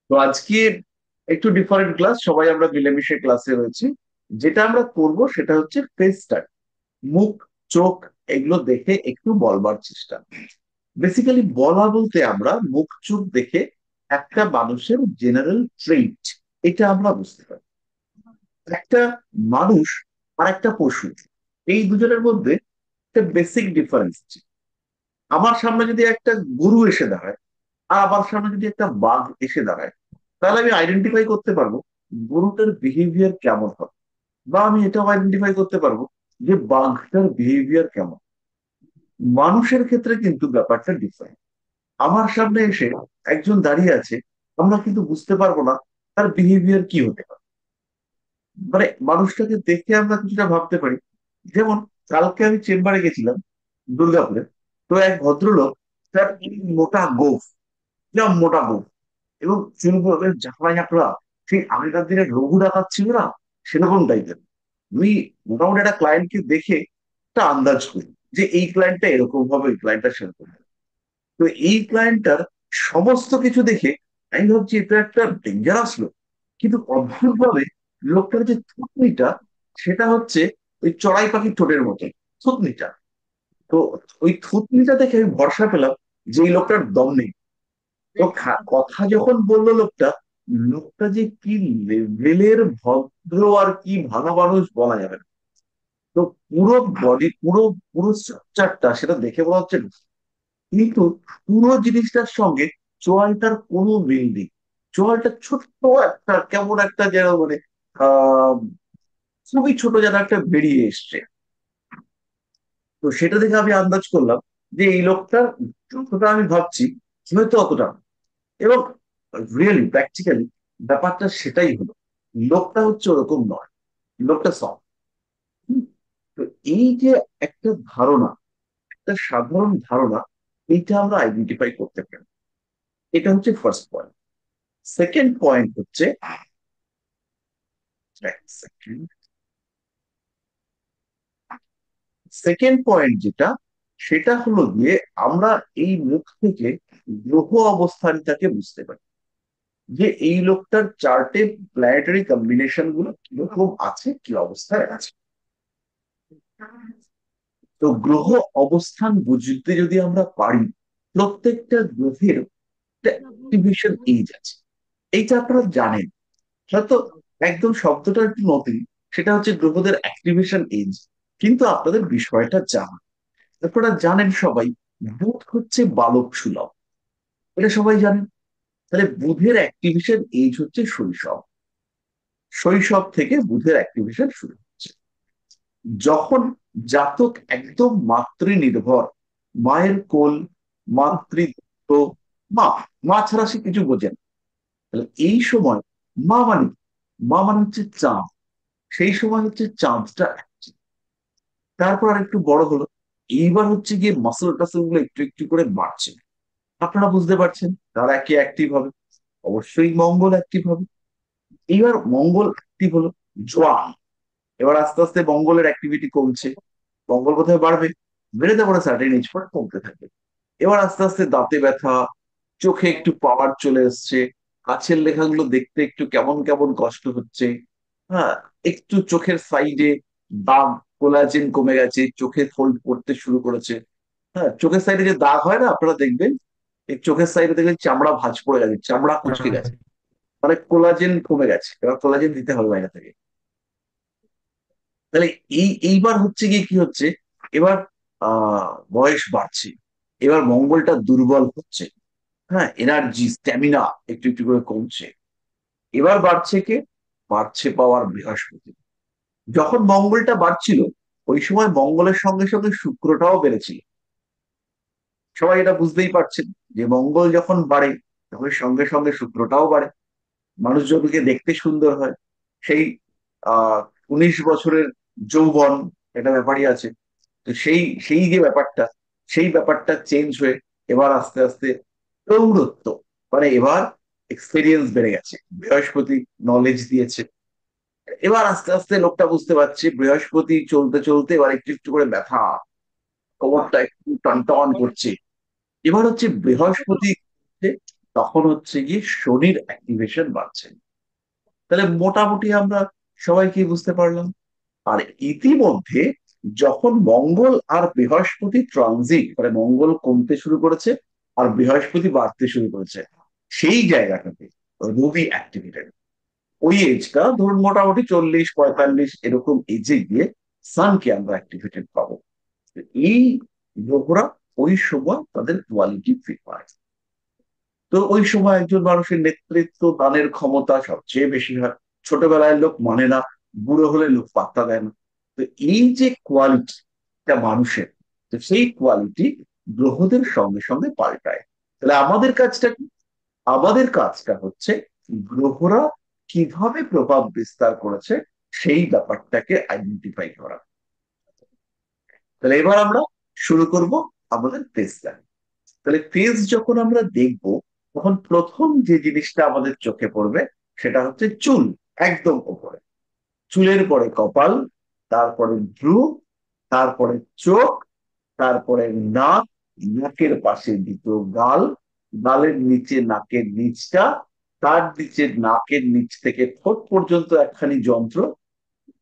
তো আজকে একটু ডিফারেন্ট ক্লাস, সবাই আমরা মিলেমিশে ক্লাসে রয়েছি। যেটা আমরা করব সেটা হচ্ছে ফেস স্টাডি, মুখ, চোখ, এগুলো দেখে একটু বলবার চেষ্টা। বেসিক্যালি বলা বলতে আমরা মুখ চোখ দেখে একটা মানুষের জেনারেল ট্রেইট এটা আমরা বুঝতে পারি। একটা মানুষ আর একটা পশু, এই দুজনের মধ্যে একটা বেসিক ডিফারেন্স আছে। আমার সামনে যদি একটা গরু এসে দাঁড়ায় আর আমার সামনে যদি একটা বাঘ এসে দাঁড়ায়, তাহলে আমি আইডেন্টিফাই করতে পারবো গরুটার বিহেভিয়ার কেমন হবে, বা আমি এটাও আইডেন্টিফাই করতে পারবো যে বাঘটার বিহেভিয়ার কেমন। মানুষের ক্ষেত্রে কিন্তু ব্যাপারটা ডিফারেন্ট। আমার সামনে এসে একজন দাঁড়িয়ে আছে, আমরা কিন্তু বুঝতে পারবো না তার বিহেভিয়ার কি হতে পারে। মানে মানুষটাকে দেখে আমরা কিছুটা ভাবতে পারি। যেমন কালকে আমি চেম্বারে গেছিলাম দুর্গাপুরে। তো এক ভদ্রলোক, তার এই মোটা গোঁফ, যেমন মোটা গোঁফ, এবং চুলগুলো বেশ ঝাঁকড়া ঝাঁকড়া, সেই আগেকার দিনের রঘু ডাকাত ছিল না, সেরকম টাইপের। আমি মোটামুটি একটা ক্লায়েন্টকে দেখে একটা আন্দাজ করি যে এই ক্লায়েন্টটা এরকম হবে, এই ক্লায়েন্টটা সেরকম হবে। তো এই ক্লায়েন্টটার সমস্ত কিছু দেখে আমি ভাবছি এটা একটা ডেঞ্জারাস লোক। কিন্তু অদ্ভুত ভাবে লোকটার যে থুতনিটা, সেটা হচ্ছে ওই চড়াই পাখির ঠোঁটের মতো থুতনিটা। তো ওই থুতনিটা দেখে আমি ভরসা পেলাম যে এই লোকটার দম নেই। তো কথা যখন বললো লোকটা, লোকটা যে কি লেভেলের ভদ্র আর কি ভালো মানুষ বলা যাবে না। তো পুরো বডি, পুরো পুরো স্ট্রাকচারটা সেটা দেখে বলা হচ্ছে না। কিন্তু পুরো জিনিসটার সঙ্গে চোয়ালটার কোনো মিল নেই। চোয়ালটা ছোট্ট একটা, কেমন একটা যেন মানে আহ খুবই ছোট যেন একটা বেরিয়ে এসছে। তো সেটা দেখে আমি আন্দাজ করলাম যে এই লোকটা যতটা আমি ভাবছি হয়তো অতটা না। এবং রিয়েলি প্র্যাকটিক্যালি ব্যাপারটা সেটাই হলো, লোকটা হচ্ছে ওরকম নয়, লোকটা সফট। তো এই যে একটা ধারণা, একটা সাধারণ ধারণা, এইটা আমরা আইডেন্টিফাই করতে পারি। এটা হচ্ছে ফার্স্ট পয়েন্ট। সেকেন্ড পয়েন্ট হচ্ছে, সেকেন্ড পয়েন্ট যেটা, সেটা হলো গিয়ে আমরা এই মুখ থেকে গ্রহ অবস্থানটাকে বুঝতে পারি যে এই লোকটার চার্টে প্ল্যানেটারি কম্বিনেশন গুলো কিরকম আছে, কি অবস্থায় আছে। তো গ্রহ অবস্থান বুঝতে যদি আমরা পারি, প্রত্যেকটা গ্রহের একটা অ্যাক্টিভেশন এজ আছে। এইটা আপনারা জানেন হয়তো, একদম শব্দটা একটু নতুন। সেটা হচ্ছে গ্রহদের অ্যাক্টিভেশন এজ। কিন্তু আপনাদের বিষয়টা জানা, আপনারা জানেন সবাই, বুধ হচ্ছে বালক সুলভ, এটা সবাই জানেন। তাহলে বুধের অ্যাক্টিভেশন এজ হচ্ছে শৈশব। শৈশব থেকে বুধের অ্যাক্টিভেশন শুরু হচ্ছে। যখন জাতক একদম মাতৃ নির্ভর, মায়ের কোল, মাতৃত্ব, মা, মা ছাড়া সে কিছু বোঝে না। তাহলে এই সময় মা মানে কি? মা মানে হচ্ছে চাঁদ। সেই সময় হচ্ছে চাঁদটা active। তারপর আর একটু বড় হলো, এইবার হচ্ছে গিয়ে মাসল টাসল গুলো একটু একটু করে বাড়ছে। আপনারা বুঝতে পারছেন তারা কি অ্যাক্টিভ হবে? অবশ্যই মঙ্গল অ্যাক্টিভ হবে। এইবার মঙ্গল অ্যাক্টিভ হলো, জোয়ান। এবার আস্তে আস্তে মঙ্গলের অ্যাক্টিভিটি কমছে। মঙ্গল কোথায় বাড়বে? বেড়েতে পারে সার্টেন এজ পর কমতে থাকে। এবার আস্তে আস্তে দাঁতে ব্যথা, চোখে একটু পাওয়ার চলে এসছে, কাছের লেখাগুলো দেখতে একটু কেমন কেমন কষ্ট হচ্ছে। হ্যাঁ, একটু চোখের সাইডে দাগ, কোলাজেন কমে গেছে, চোখে ফোল্ড পড়তে শুরু করেছে। হ্যাঁ, চোখের সাইডে যে দাগ হয় না, আপনারা দেখবেন এই চোখের সাইডে দেখবেন চামড়া ভাঁজ পড়ে গেছে, চামড়া কুচকে গেছে, মানে কোলাজেন কমে গেছে। এবার কোলাজেন দিতে হবে বাইরে থেকে। তাহলে এইবার হচ্ছে গিয়ে কি হচ্ছে, এবার বয়স বাড়ছে, এবার মঙ্গলটা দুর্বল হচ্ছে। হ্যাঁ, এনার্জি স্ট্যামিনা একটু একটু করে কমছে। এবার বাড়ছে কে? বাড়ছে পাওয়ার বৃহস্পতি। যখন মঙ্গলটা বাড়ছিল, ওই সময় মঙ্গলের সঙ্গে সঙ্গে শুক্রটাও বেড়েছিল। সবাই এটা বুঝতেই পারছেন যে মঙ্গল যখন বাড়ে, তখন সঙ্গে সঙ্গে শুক্রটাও বাড়ে। মানুষজনকে দেখতে সুন্দর হয়। সেই 19 বছরের যৌবন, একটা ব্যাপারই আছে। তো সেই সেই যে ব্যাপারটা, সেই ব্যাপারটা চেঞ্জ হয়ে এবার আস্তে আস্তে প্রৌঢ়ত্ব, মানে এবার এক্সপেরিয়েন্স বেড়ে গেছে, বৃহস্পতি নলেজ দিয়েছে। এবার আস্তে আস্তে লোকটা বুঝতে পারছে বৃহস্পতি চলতে চলতে এবার একটু একটু করে ব্যথা, কোমরটা একটু টান টান করছে। এবার হচ্ছে বৃহস্পতি তখন হচ্ছে গিয়ে শনির অ্যাক্টিভেশন বাড়ছে। তাহলে মোটামুটি আমরা সবাই কি বুঝতে পারলাম? আর ইতিমধ্যে যখন মঙ্গল আর বৃহস্পতি ট্রানজিট, মানে মঙ্গল কমতে শুরু করেছে আর বৃহস্পতি বাড়তে শুরু করেছে, সেই জায়গাটাতে রবি অ্যাক্টিভেটেড। ওই এজটা ধরুন মোটামুটি 40-45 এরকম এজে গিয়ে সানকে আমরা অ্যাক্টিভেটেড পাবো। তো এই গ্রহরা ওই সময় তাদের কোয়ালিটি ফিট পায়। তো ওই সময় একজন মানুষের নেতৃত্ব দানের ক্ষমতা সবচেয়ে বেশি হয়। ছোটবেলায় লোক মানে না, বুড়ো হলে লোক পাত্তা দেয় না। তো এই যে কোয়ালিটিটা মানুষের, তো সেই কোয়ালিটি গ্রহদের সঙ্গে সঙ্গে পাল্টায়। তাহলে আমাদের কাজটা কি? আমাদের কাজটা হচ্ছে গ্রহরা কিভাবে প্রভাব বিস্তার করেছে সেই ব্যাপারটাকে আইডেন্টিফাই করা। তাহলে এবার আমরা শুরু করব আমাদের টেস্টটা। তাহলে ফেস যখন আমরা দেখব, তখন প্রথম যে জিনিসটা আমাদের চোখে পড়বে সেটা হচ্ছে চুল। একদম উপরে চুলের পরে কপাল, তারপরে ভ্রু, তারপরে চোখ, তারপরে নাক, নাকের পাশে দুটো গাল, গালের নিচে নাকের নিচটা, তার নিচে নাকের নিচ থেকে ঠোঁট পর্যন্ত একখানি যন্ত্র,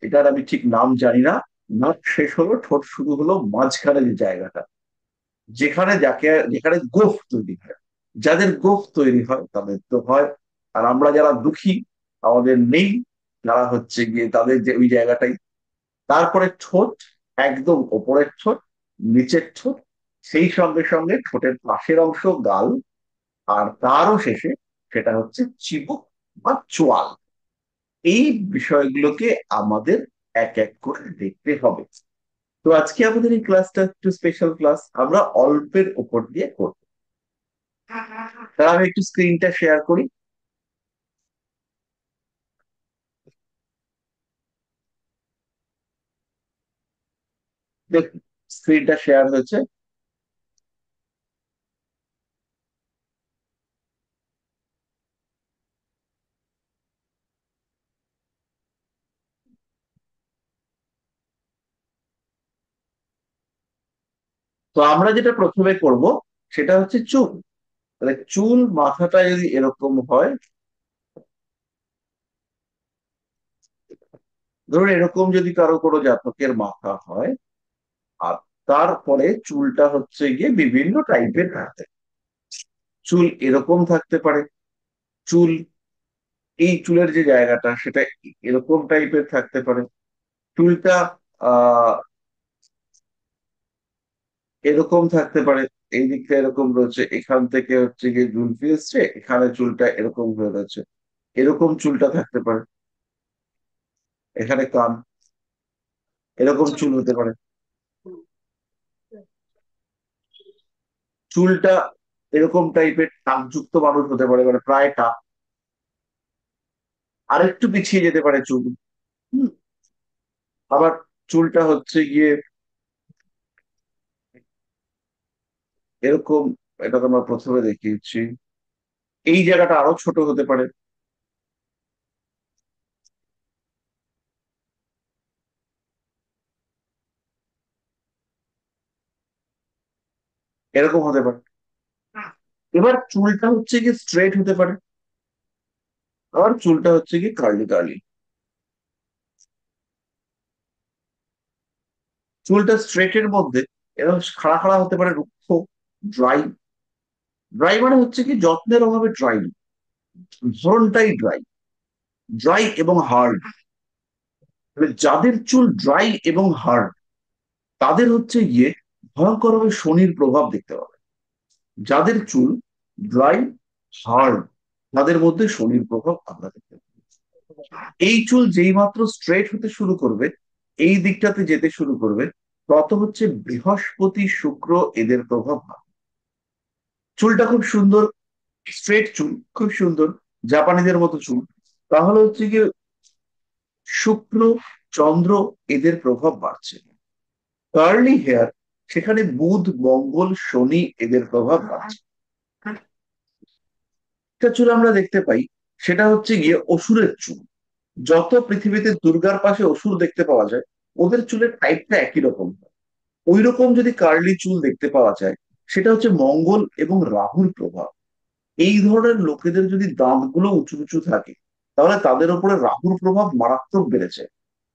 এটার আমি ঠিক নাম জানি না। নাক শেষ হলো, ঠোঁট শুরু হলো, মাঝখানে যে জায়গাটা, যেখানে গোফ তৈরি হয়। যাদের গোফ তৈরি হয় তাদের তো হয়, আর আমরা যারা দুঃখী, আমাদের নেই, যারা হচ্ছে গিয়ে তাদের যে ওই জায়গাটাই। তারপরে ঠোঁট, একদম ওপরের ঠোঁট, নিচের ঠোঁট, সেই সঙ্গে সঙ্গে ঠোঁটের পাশের অংশ গাল, আর তারও শেষে সেটা হচ্ছে চিবুক বা চোয়াল। এই বিষয়গুলোকে আমাদের এক এক করে দেখতে হবে। তো আজকে আমাদের এই ক্লাসটা একটু স্পেশাল ক্লাস, আমরা অল্পের উপর দিয়ে করব। তাহলে আমি একটু স্ক্রিনটা শেয়ার করি। দেখুন, স্ক্রিনটা শেয়ার হয়েছে। তো আমরা যেটা প্রথমে করব সেটা হচ্ছে চুল। তাহলে চুল মাথাটা যদি এরকম হয়, ধরুন এরকম যদি কারো কোনো জাতকের মাথা হয়, আর তারপরে চুলটা হচ্ছে গিয়ে বিভিন্ন টাইপের থাকতে, চুল এরকম থাকতে পারে, চুল, এই চুলের যে জায়গাটা সেটা এরকম টাইপের থাকতে পারে, চুলটা আহ এরকম থাকতে পারে, এই দিকটা এরকম রয়েছে, এখান থেকে হচ্ছে গিয়ে ঝুলফি এসছে, এখানে চুলটা এরকম হয়ে রয়েছে, এরকম চুলটা থাকতে পারে, এখানে কান, এরকম চুল হতে পারে, চুলটা এরকম টাইপের টাকযুক্ত মানুষ হতে পারে, মানে প্রায় টাক, আরেকটু পিছিয়ে যেতে পারে চুল। হুম, আবার চুলটা হচ্ছে গিয়ে এরকম, এটা তো আমরা প্রথমে দেখিয়েছি, এই জায়গাটা আরো ছোট হতে পারে, এরকম হতে পারে। এবার চুলটা হচ্ছে গিয়ে স্ট্রেট হতে পারে, আবার চুলটা হচ্ছে গিয়ে কার্লি কার্লি। চুলটা স্ট্রেটের মধ্যে এরকম খাড়া খাড়া হতে পারে, রুক্ষ, ড্রাই। ড্রাই মানে হচ্ছে কি যত্নের অভাবে ড্রাই, ধরনটাই ড্রাই, ড্রাই এবং হার্ড। যাদের চুল ড্রাই এবং হার্ড, তাদের হচ্ছে গিয়ে ভয়ঙ্করভাবে শনির প্রভাব দেখতে পাবে। যাদের চুল ড্রাই, হার্ড, তাদের মধ্যে শনির প্রভাব আমরা দেখতে পাবো। এই চুল যেই মাত্র স্ট্রেট হতে শুরু করবে, এই দিকটাতে যেতে শুরু করবে, তত হচ্ছে বৃহস্পতি শুক্র এদের প্রভাব বাড়বে। চুলটা খুব সুন্দর, স্ট্রেট চুল, খুব সুন্দর, জাপানিদের মতো চুল, তাহলে হচ্ছে কি শুক্র, চন্দ্র এদের প্রভাব বাড়ছে। কার্লি হেয়ার, সেখানে বুধ, মঙ্গল, শনি এদের প্রভাব বাড়ছে। একটা চুল আমরা দেখতে পাই, সেটা হচ্ছে গিয়ে অসুরের চুল। যত পৃথিবীতে দুর্গার পাশে অসুর দেখতে পাওয়া যায়, ওদের চুলের টাইপটা একই রকম। ওই রকম যদি কার্লি চুল দেখতে পাওয়া যায়, সেটা হচ্ছে মঙ্গল এবং রাহুর প্রভাব। এই ধরনের লোকেদের যদি দাঁতগুলো উঁচু উঁচু থাকে, তাহলে তাদের উপরে রাহুর প্রভাব মারাত্মক বেড়েছে।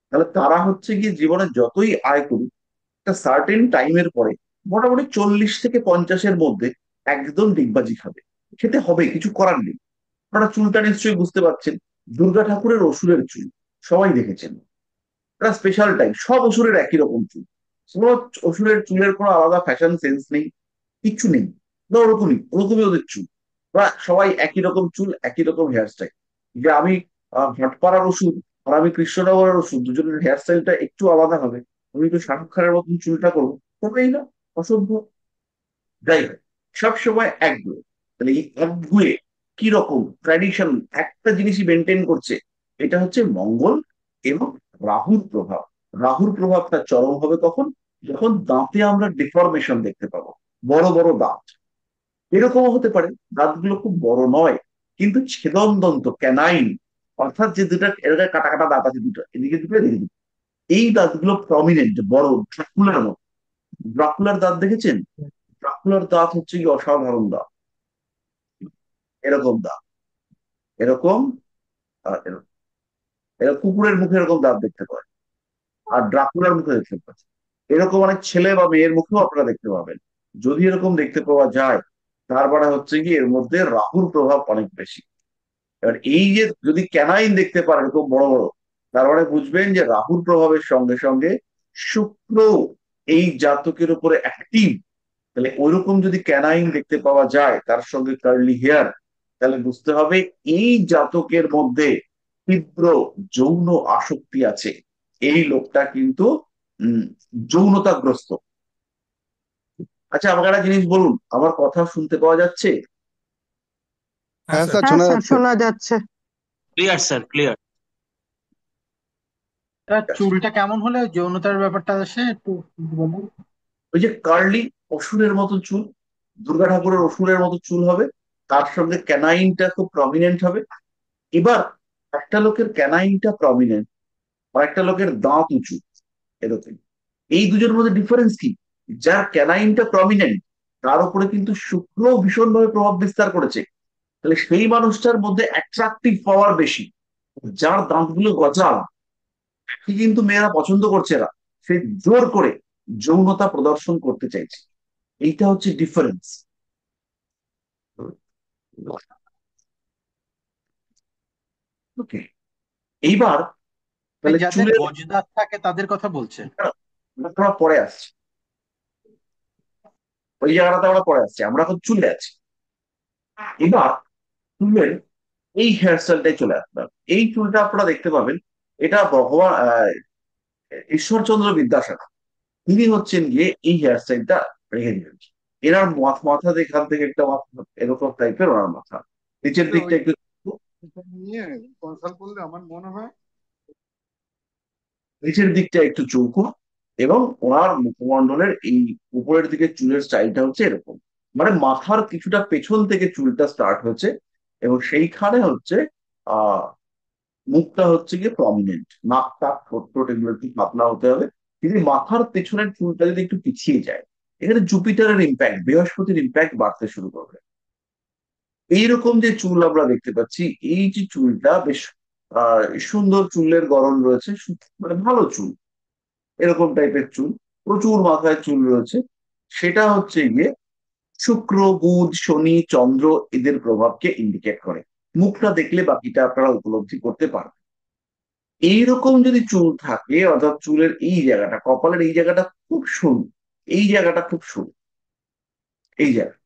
তাহলে তারা হচ্ছে গিয়ে জীবনে যতই আয় করুক, একটা সার্টেন টাইমের পরে মোটামুটি 40 থেকে 50-এর মধ্যে একদম ডিগবাজি খাবে। খেতে হবে, কিছু করার নেই। আপনারা চুলটা নিশ্চয়ই বুঝতে পারছেন, দুর্গা ঠাকুরের অসুরের চুল সবাই দেখেছেন। একটা স্পেশাল টাইপ, সব অসুরের একই রকম চুল। কোনো অসুরের চুলের কোনো আলাদা ফ্যাশন সেন্স নেই, কিচ্ছু নেই। না, ওরকমই ওরকমই ওদের চুল। ওরা সবাই একই রকম চুল, একই রকম হেয়ারস্টাইল। যে আমি ভাটপাড়ার ওষুধ আর আমি কৃষ্ণনগরের ওষুধ, দুজনের হেয়ারস্টাইলটা একটু আলাদা হবে। আমি একটু শাহরুখ খানের মতন চুলটা করবো, করবেই না। অসভ্য। যাই হোক, সবসময় একগুলো। তাহলে এই একগুয়ে কি রকম ট্র্যাডিশন একটা জিনিসই মেনটেন করছে, এটা হচ্ছে মঙ্গল এবং রাহুর প্রভাব। রাহুর প্রভাবটা চরম হবে কখন? যখন দাঁতে আমরা ডিফরমেশন দেখতে পাবো, বড় বড় দাঁত। এরকমও হতে পারে দাঁতগুলো খুব বড় নয়, কিন্তু ছেদন দন্ত ক্যানাইন, অর্থাৎ যে দুটা এরকম কাটা কাটা দাঁত আছে, দুটো এদিকে দুটো এদিকে দুটো, এই দাঁতগুলো প্রমিনেন্ট, বড়, ড্রাকুলার মতো। ড্রাকুলার দাঁত দেখেছেন? ড্রাকুলার দাঁত হচ্ছে কি অসাধারণ দাঁত। এরকম দাঁত, এরকম, আর এরকম। এরা কুকুরের মুখে এরকম দাঁত দেখতে পায়, আর ড্রাকুলার মুখে দেখতে পাচ্ছে। এরকম অনেক ছেলে বা মেয়ের মুখেও আপনারা দেখতে পাবেন। যদি এরকম দেখতে পাওয়া যায়, তার মানে হচ্ছে কি এর মধ্যে রাহুর প্রভাব অনেক বেশি। এবার এই যে যদি ক্যানাইন দেখতে পারেন এরকম বড় বড়, তার মানে বুঝবেন যে রাহুর প্রভাবের সঙ্গে সঙ্গে শুক্র এই জাতকের উপরে অ্যাক্টিভ। তাহলে ওইরকম যদি ক্যানাইন দেখতে পাওয়া যায়, তার সঙ্গে কার্লি হেয়ার, তাহলে বুঝতে হবে এই জাতকের মধ্যে তীব্র যৌন আসক্তি আছে। এই লোকটা কিন্তু উম যৌনতাগ্রস্ত। আচ্ছা, আমাকে একটা জিনিস বলুন, আমার কথা শুনতে পাওয়া যাচ্ছে? হ্যাঁ হ্যাঁ স্যার। স্যার, হ্যাঁ শোনা স্যার, যাচ্ছে। শোনা যাচ্ছে। Clear sir, clear. স্যার, চুলটা কেমন হলে যৌনতার ব্যাপারটা আসে একটু বলুন। ওই যে কার্লি, অসুরের মতো চুল, দুর্গা ঠাকুরের অসুরের মতো চুল হবে, তার সঙ্গে ক্যানাইনটা খুব প্রমিনেন্ট হবে। এবার একটা লোকের ক্যানাইনটা প্রমিনেন্ট, আর একটা লোকের দাঁত উঁচু, এরকম। এই দুজনের মধ্যে ডিফারেন্স কি? যার ক্যানাইনটা প্রমিনেন্ট, তার উপরে কিন্তু শুক্র ভীষণভাবে প্রভাব বিস্তার করেছে। তাহলে সেই মানুষটার মধ্যে অ্যাট্রাকটিভ পাওয়ার বেশি। যার দাঁতগুলো গজা, সে কিন্তু মেয়েরা পছন্দ করছে না, সে জোর করে যৌনতা প্রদর্শন করতে চাইছে। এইটা হচ্ছে ডিফারেন্স। ওকে, এইবার এই তাহলে যাদের চুলের গজদাঁত থাকে তাদের কথা বলছেন? আমরা পরে আসছি, ওই জায়গাটাতে আমরা পরে আসছি, আমরা এখন চুলে আছি। এবার চুলের এই হেয়ার স্টাইলটাই চলে আসলাম। এই চুলটা আপনারা দেখতে পাবেন, এটা ভগবান ঈশ্বরচন্দ্র বিদ্যাসাগর, তিনি হচ্ছেন গিয়ে এই হেয়ার স্টাইলটা রেখে দিয়েছেন। এনার মাথা এখান থেকে একটা মাথা এরকম টাইপের, ওনার মাথা নিচের স্যার, দিকটা ওই একটু, এটা নিয়ে কনসাল্ট করলে আমার মনে হয়। নিচের দিকটা একটু চৌকো, এবং ওনার মুখমণ্ডলের এই উপরের দিকে চুলের স্টাইলটা হচ্ছে এরকম। মানে মাথার কিছুটা পেছন থেকে চুলটা স্টার্ট হচ্ছে, এবং সেইখানে হচ্ছে আহ মুখটা হচ্ছে গিয়ে প্রমিনেন্ট, নাক টাক ঠোঁট টোট এগুলো একটু পাতলা হতে হবে। কিন্তু মাথার পেছনের চুলটা যদি একটু পিছিয়ে যায়, এখানে জুপিটারের ইম্প্যাক্ট, বৃহস্পতির ইম্প্যাক্ট বাড়তে শুরু করবে। এইরকম যে চুল আমরা দেখতে পাচ্ছি, এই যে চুলটা বেশ সুন্দর চুলের গড়ন রয়েছে, মানে ভালো চুল, এরকম টাইপের চুল, প্রচুর মাথায় চুল রয়েছে, সেটা হচ্ছে গিয়ে শুক্র, বুধ, শনি, চন্দ্র, এদের প্রভাবকে ইন্ডিকেট করে। মুখটা দেখলে বাকিটা আপনারা উপলব্ধি করতে পারবেন। এইরকম যদি চুল থাকে, অর্থাৎ চুলের এই জায়গাটা, কপালের এই জায়গাটা খুব সরু, এই জায়গাটা খুব সরু, এই জায়গা,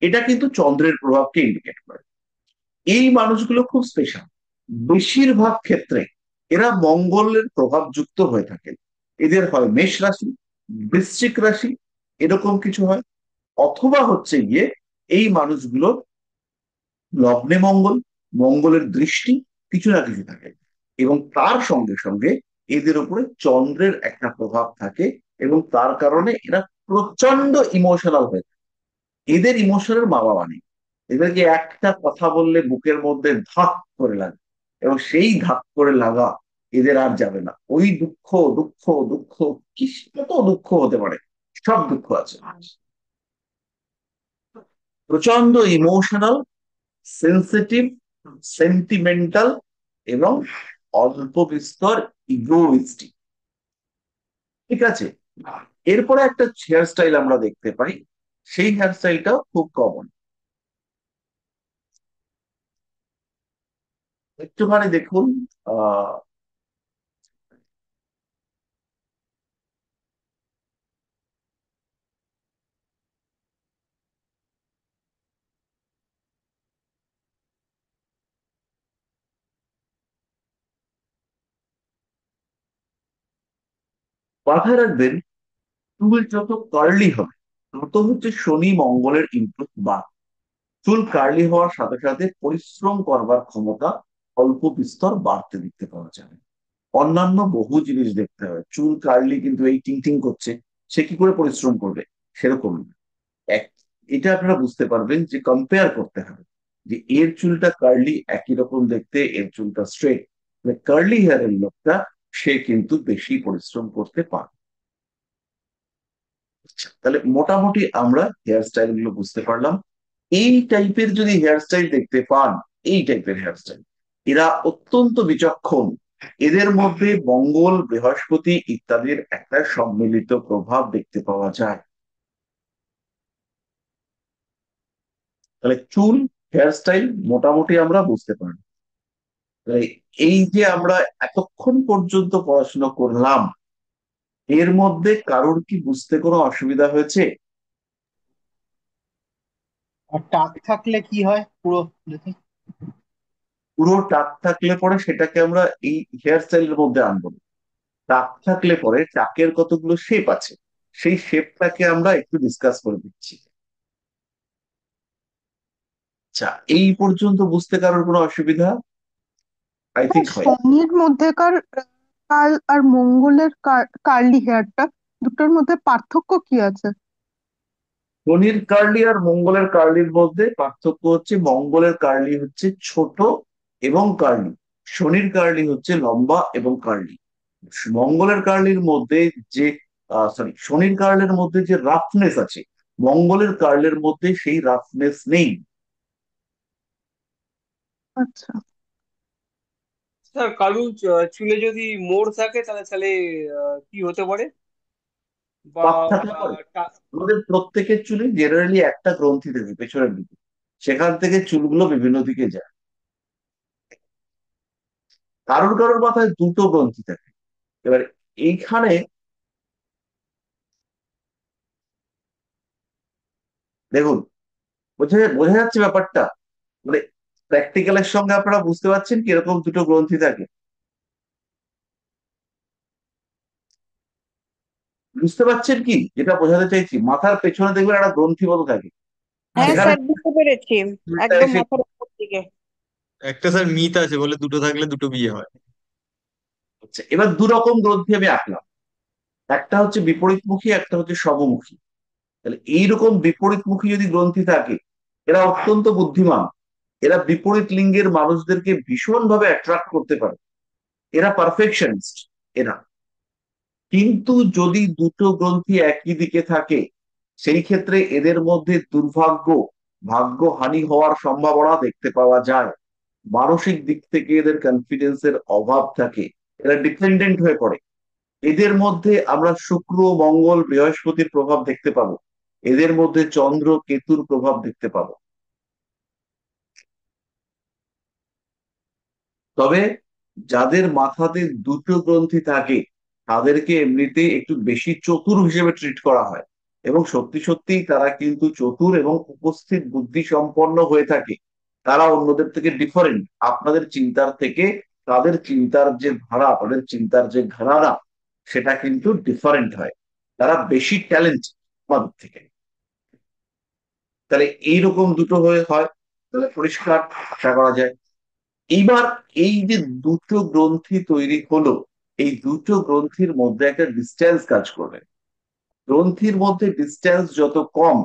এটা কিন্তু চন্দ্রের প্রভাবকে ইন্ডিকেট করে। এই মানুষগুলো খুব স্পেশাল। বেশিরভাগ ক্ষেত্রে এরা মঙ্গলের প্রভাব যুক্ত হয়ে থাকেন। এদের হয় মেষ রাশি, বৃশ্চিক রাশি, এরকম কিছু হয়, অথবা হচ্ছে গিয়ে এই মানুষগুলো লগ্নে মঙ্গল, মঙ্গলের দৃষ্টি কিছু না কিছু থাকে, এবং তার সঙ্গে সঙ্গে এদের উপরে চন্দ্রের একটা প্রভাব থাকে, এবং তার কারণে এরা প্রচন্ড ইমোশনাল হয়ে থাকে। এদের ইমোশনের মা বাবা নেই। এদেরকে একটা কথা বললে বুকের মধ্যে ধাক করে লাগে, এবং সেই ধাক করে লাগা এদের আর যাবে না। ওই দুঃখ, দুঃখ, দুঃখ, কি কত দুঃখ হতে পারে, সব দুঃখ আছে, প্রচন্ড ইমোশনাল, সেন্সিটিভ, সেন্টিমেন্টাল এবং অল্প বিস্তর ইগোইস্টিক। ঠিক আছে, এরপরে একটা হেয়ার স্টাইল আমরা দেখতে পাই, সেই হেয়ার স্টাইলটাও খুব কমন। একটুখানি দেখুন, আহ মাথায় রাখবেন, চুল যত কার্লি হবে তত হচ্ছে শনি মঙ্গলের ইমপ্রুভ বাড়ে। চুল কার্লি হওয়ার সাথে সাথে পরিশ্রম করবার ক্ষমতা অল্প বিস্তর বাড়তে দেখতে পাওয়া যায়। অন্যান্য বহু জিনিস দেখতে হয়, চুল কার্লি কিন্তু এই টিং টিং করছে, সে কি করে পরিশ্রম করবে? সেরকম না। এক, এটা আপনারা বুঝতে পারবেন যে কম্পেয়ার করতে হবে, যে এর চুলটা কার্লি একই রকম দেখতে, এর চুলটা স্ট্রেট, কার্লি হেয়ারের লোকটা সে কিন্তু বেশি পরিশ্রম করতে পারে। আচ্ছা, তাহলে মোটামুটি আমরা হেয়ার স্টাইল গুলো বুঝতে পারলাম। এই টাইপের যদি হেয়ার স্টাইল দেখতে পান, এই টাইপের হেয়ার স্টাইল, এরা অত্যন্ত বিচক্ষণ। এদের মধ্যে মঙ্গল, বৃহস্পতি ইত্যাদির একটা সম্মিলিত প্রভাব দেখতে পাওয়া যায়। তাহলে চুল, হেয়ার স্টাইল মোটামুটি আমরা বুঝতে পারি। তাহলে এই যে আমরা এতক্ষণ পর্যন্ত পড়াশোনা করলাম, এর মধ্যে কারোর কি বুঝতে কোনো অসুবিধা হয়েছে? আর টাক থাকলে কি হয় পুরো দেখি। পুরো টাক থাকলে পরে সেটাকে আমরা এই হেয়ার স্টাইলের মধ্যে আনবো না। টাক থাকলে পরে টাকের কতগুলো শেপ আছে, সেই শেপটাকে আমরা একটু ডিসকাস করে দিচ্ছি। আচ্ছা, এই পর্যন্ত বুঝতে কারোর কোনো অসুবিধা? আই থিঙ্ক হয়। শনির মধ্যেকার কাল আর মঙ্গলের কার্লি হেয়ারটা, দুটোর মধ্যে পার্থক্য কি আছে? শনির কার্লি আর মঙ্গলের কার্লির মধ্যে পার্থক্য হচ্ছে, মঙ্গলের কার্লি হচ্ছে ছোট এবং কার্লি, শনির কার্লি হচ্ছে লম্বা এবং কার্লি। মঙ্গলের কার্লির মধ্যে যে শনির কার্লের মধ্যে যে রাফনেস আছে, মঙ্গলের কার্লের মধ্যে সেই রাফনেস নেই। আচ্ছা। স্যার কারুর চুলে যদি মোড় থাকে তাহলে তাহলে কি হতে পারে বা পাক থাকলে বা পরে টা- আমাদের প্রত্যেকের চুলে জেনারেলি একটা গ্রন্থি থাকে পেছনের দিকে, সেখান থেকে চুলগুলো বিভিন্ন দিকে যায়। কারোর কারোর মাথায় দুটো গ্রন্থি থাকে। এবার এইখানে দেখুন, বোঝা বোঝা যাচ্ছে ব্যাপারটা? মানে প্র্যাকটিক্যালের সঙ্গে আপনারা বুঝতে পারছেন কিরকম দুটো গ্রন্থি থাকে? বুঝতে পারছেন কি যেটা বোঝাতে চাইছি? মাথার পেছনে দেখবেন একটা গ্রন্থি মতো থাকে, হ্যাঁ সেখানে স্যার, বুঝতে পেরেছি। চুলটা একদম এসে, মাথার উপর দিকে। একটা স্যার মিথ আছে বলে দুটো থাকলে দুটো বিয়ে হয়। হচ্ছে এবার দু রকম গ্রন্থি আমি আঁকলাম, একটা হচ্ছে বিপরীতমুখী, একটা হচ্ছে সমমুখী। তাহলে এইরকম বিপরীতমুখী যদি গ্রন্থি থাকে, এরা অত্যন্ত বুদ্ধিমান, এরা বিপরীত লিঙ্গের মানুষদেরকে ভীষণ ভাবে অ্যাট্রাক্ট করতে পারে, এরা পারফেকশনিস্ট এরা। কিন্তু যদি দুটো গ্রন্থি একই দিকে থাকে, সেই ক্ষেত্রে এদের মধ্যে দুর্ভাগ্য, ভাগ্য হানি হওয়ার সম্ভাবনা দেখতে পাওয়া যায়। মানসিক দিক থেকে এদের কনফিডেন্সের অভাব থাকে, এরা ডিপেন্ডেন্ট হয়ে পড়ে। এদের মধ্যে আমরা শুক্র, মঙ্গল, বৃহস্পতির প্রভাব দেখতে পাবো, এদের মধ্যে চন্দ্র, কেতুর প্রভাব দেখতে পাবো। তবে যাদের মাথাতে দুটো গ্রন্থি থাকে, তাদেরকে এমনিতে একটু বেশি চতুর হিসেবে ট্রিট করা হয়, এবং সত্যি সত্যি তারা কিন্তু চতুর এবং উপস্থিত বুদ্ধি সম্পন্ন হয়ে থাকে। তারা অন্যদের থেকে ডিফারেন্ট, আপনাদের চিন্তার থেকে তাদের চিন্তার যে ধারা, তাদের চিন্তার যে ঘরানা, সেটা কিন্তু ডিফারেন্ট হয়। তারা বেশি ট্যালেন্ট আমাদের থেকে। তাহলে এইরকম দুটো হয়ে হয়, তাহলে পরিষ্কার আশা করা যায়। এইবার এই যে দুটো গ্রন্থি তৈরি হলো, এই দুটো গ্রন্থির মধ্যে একটা ডিস্টেন্স কাজ করবে। গ্রন্থির মধ্যে ডিস্টেন্স যত কম,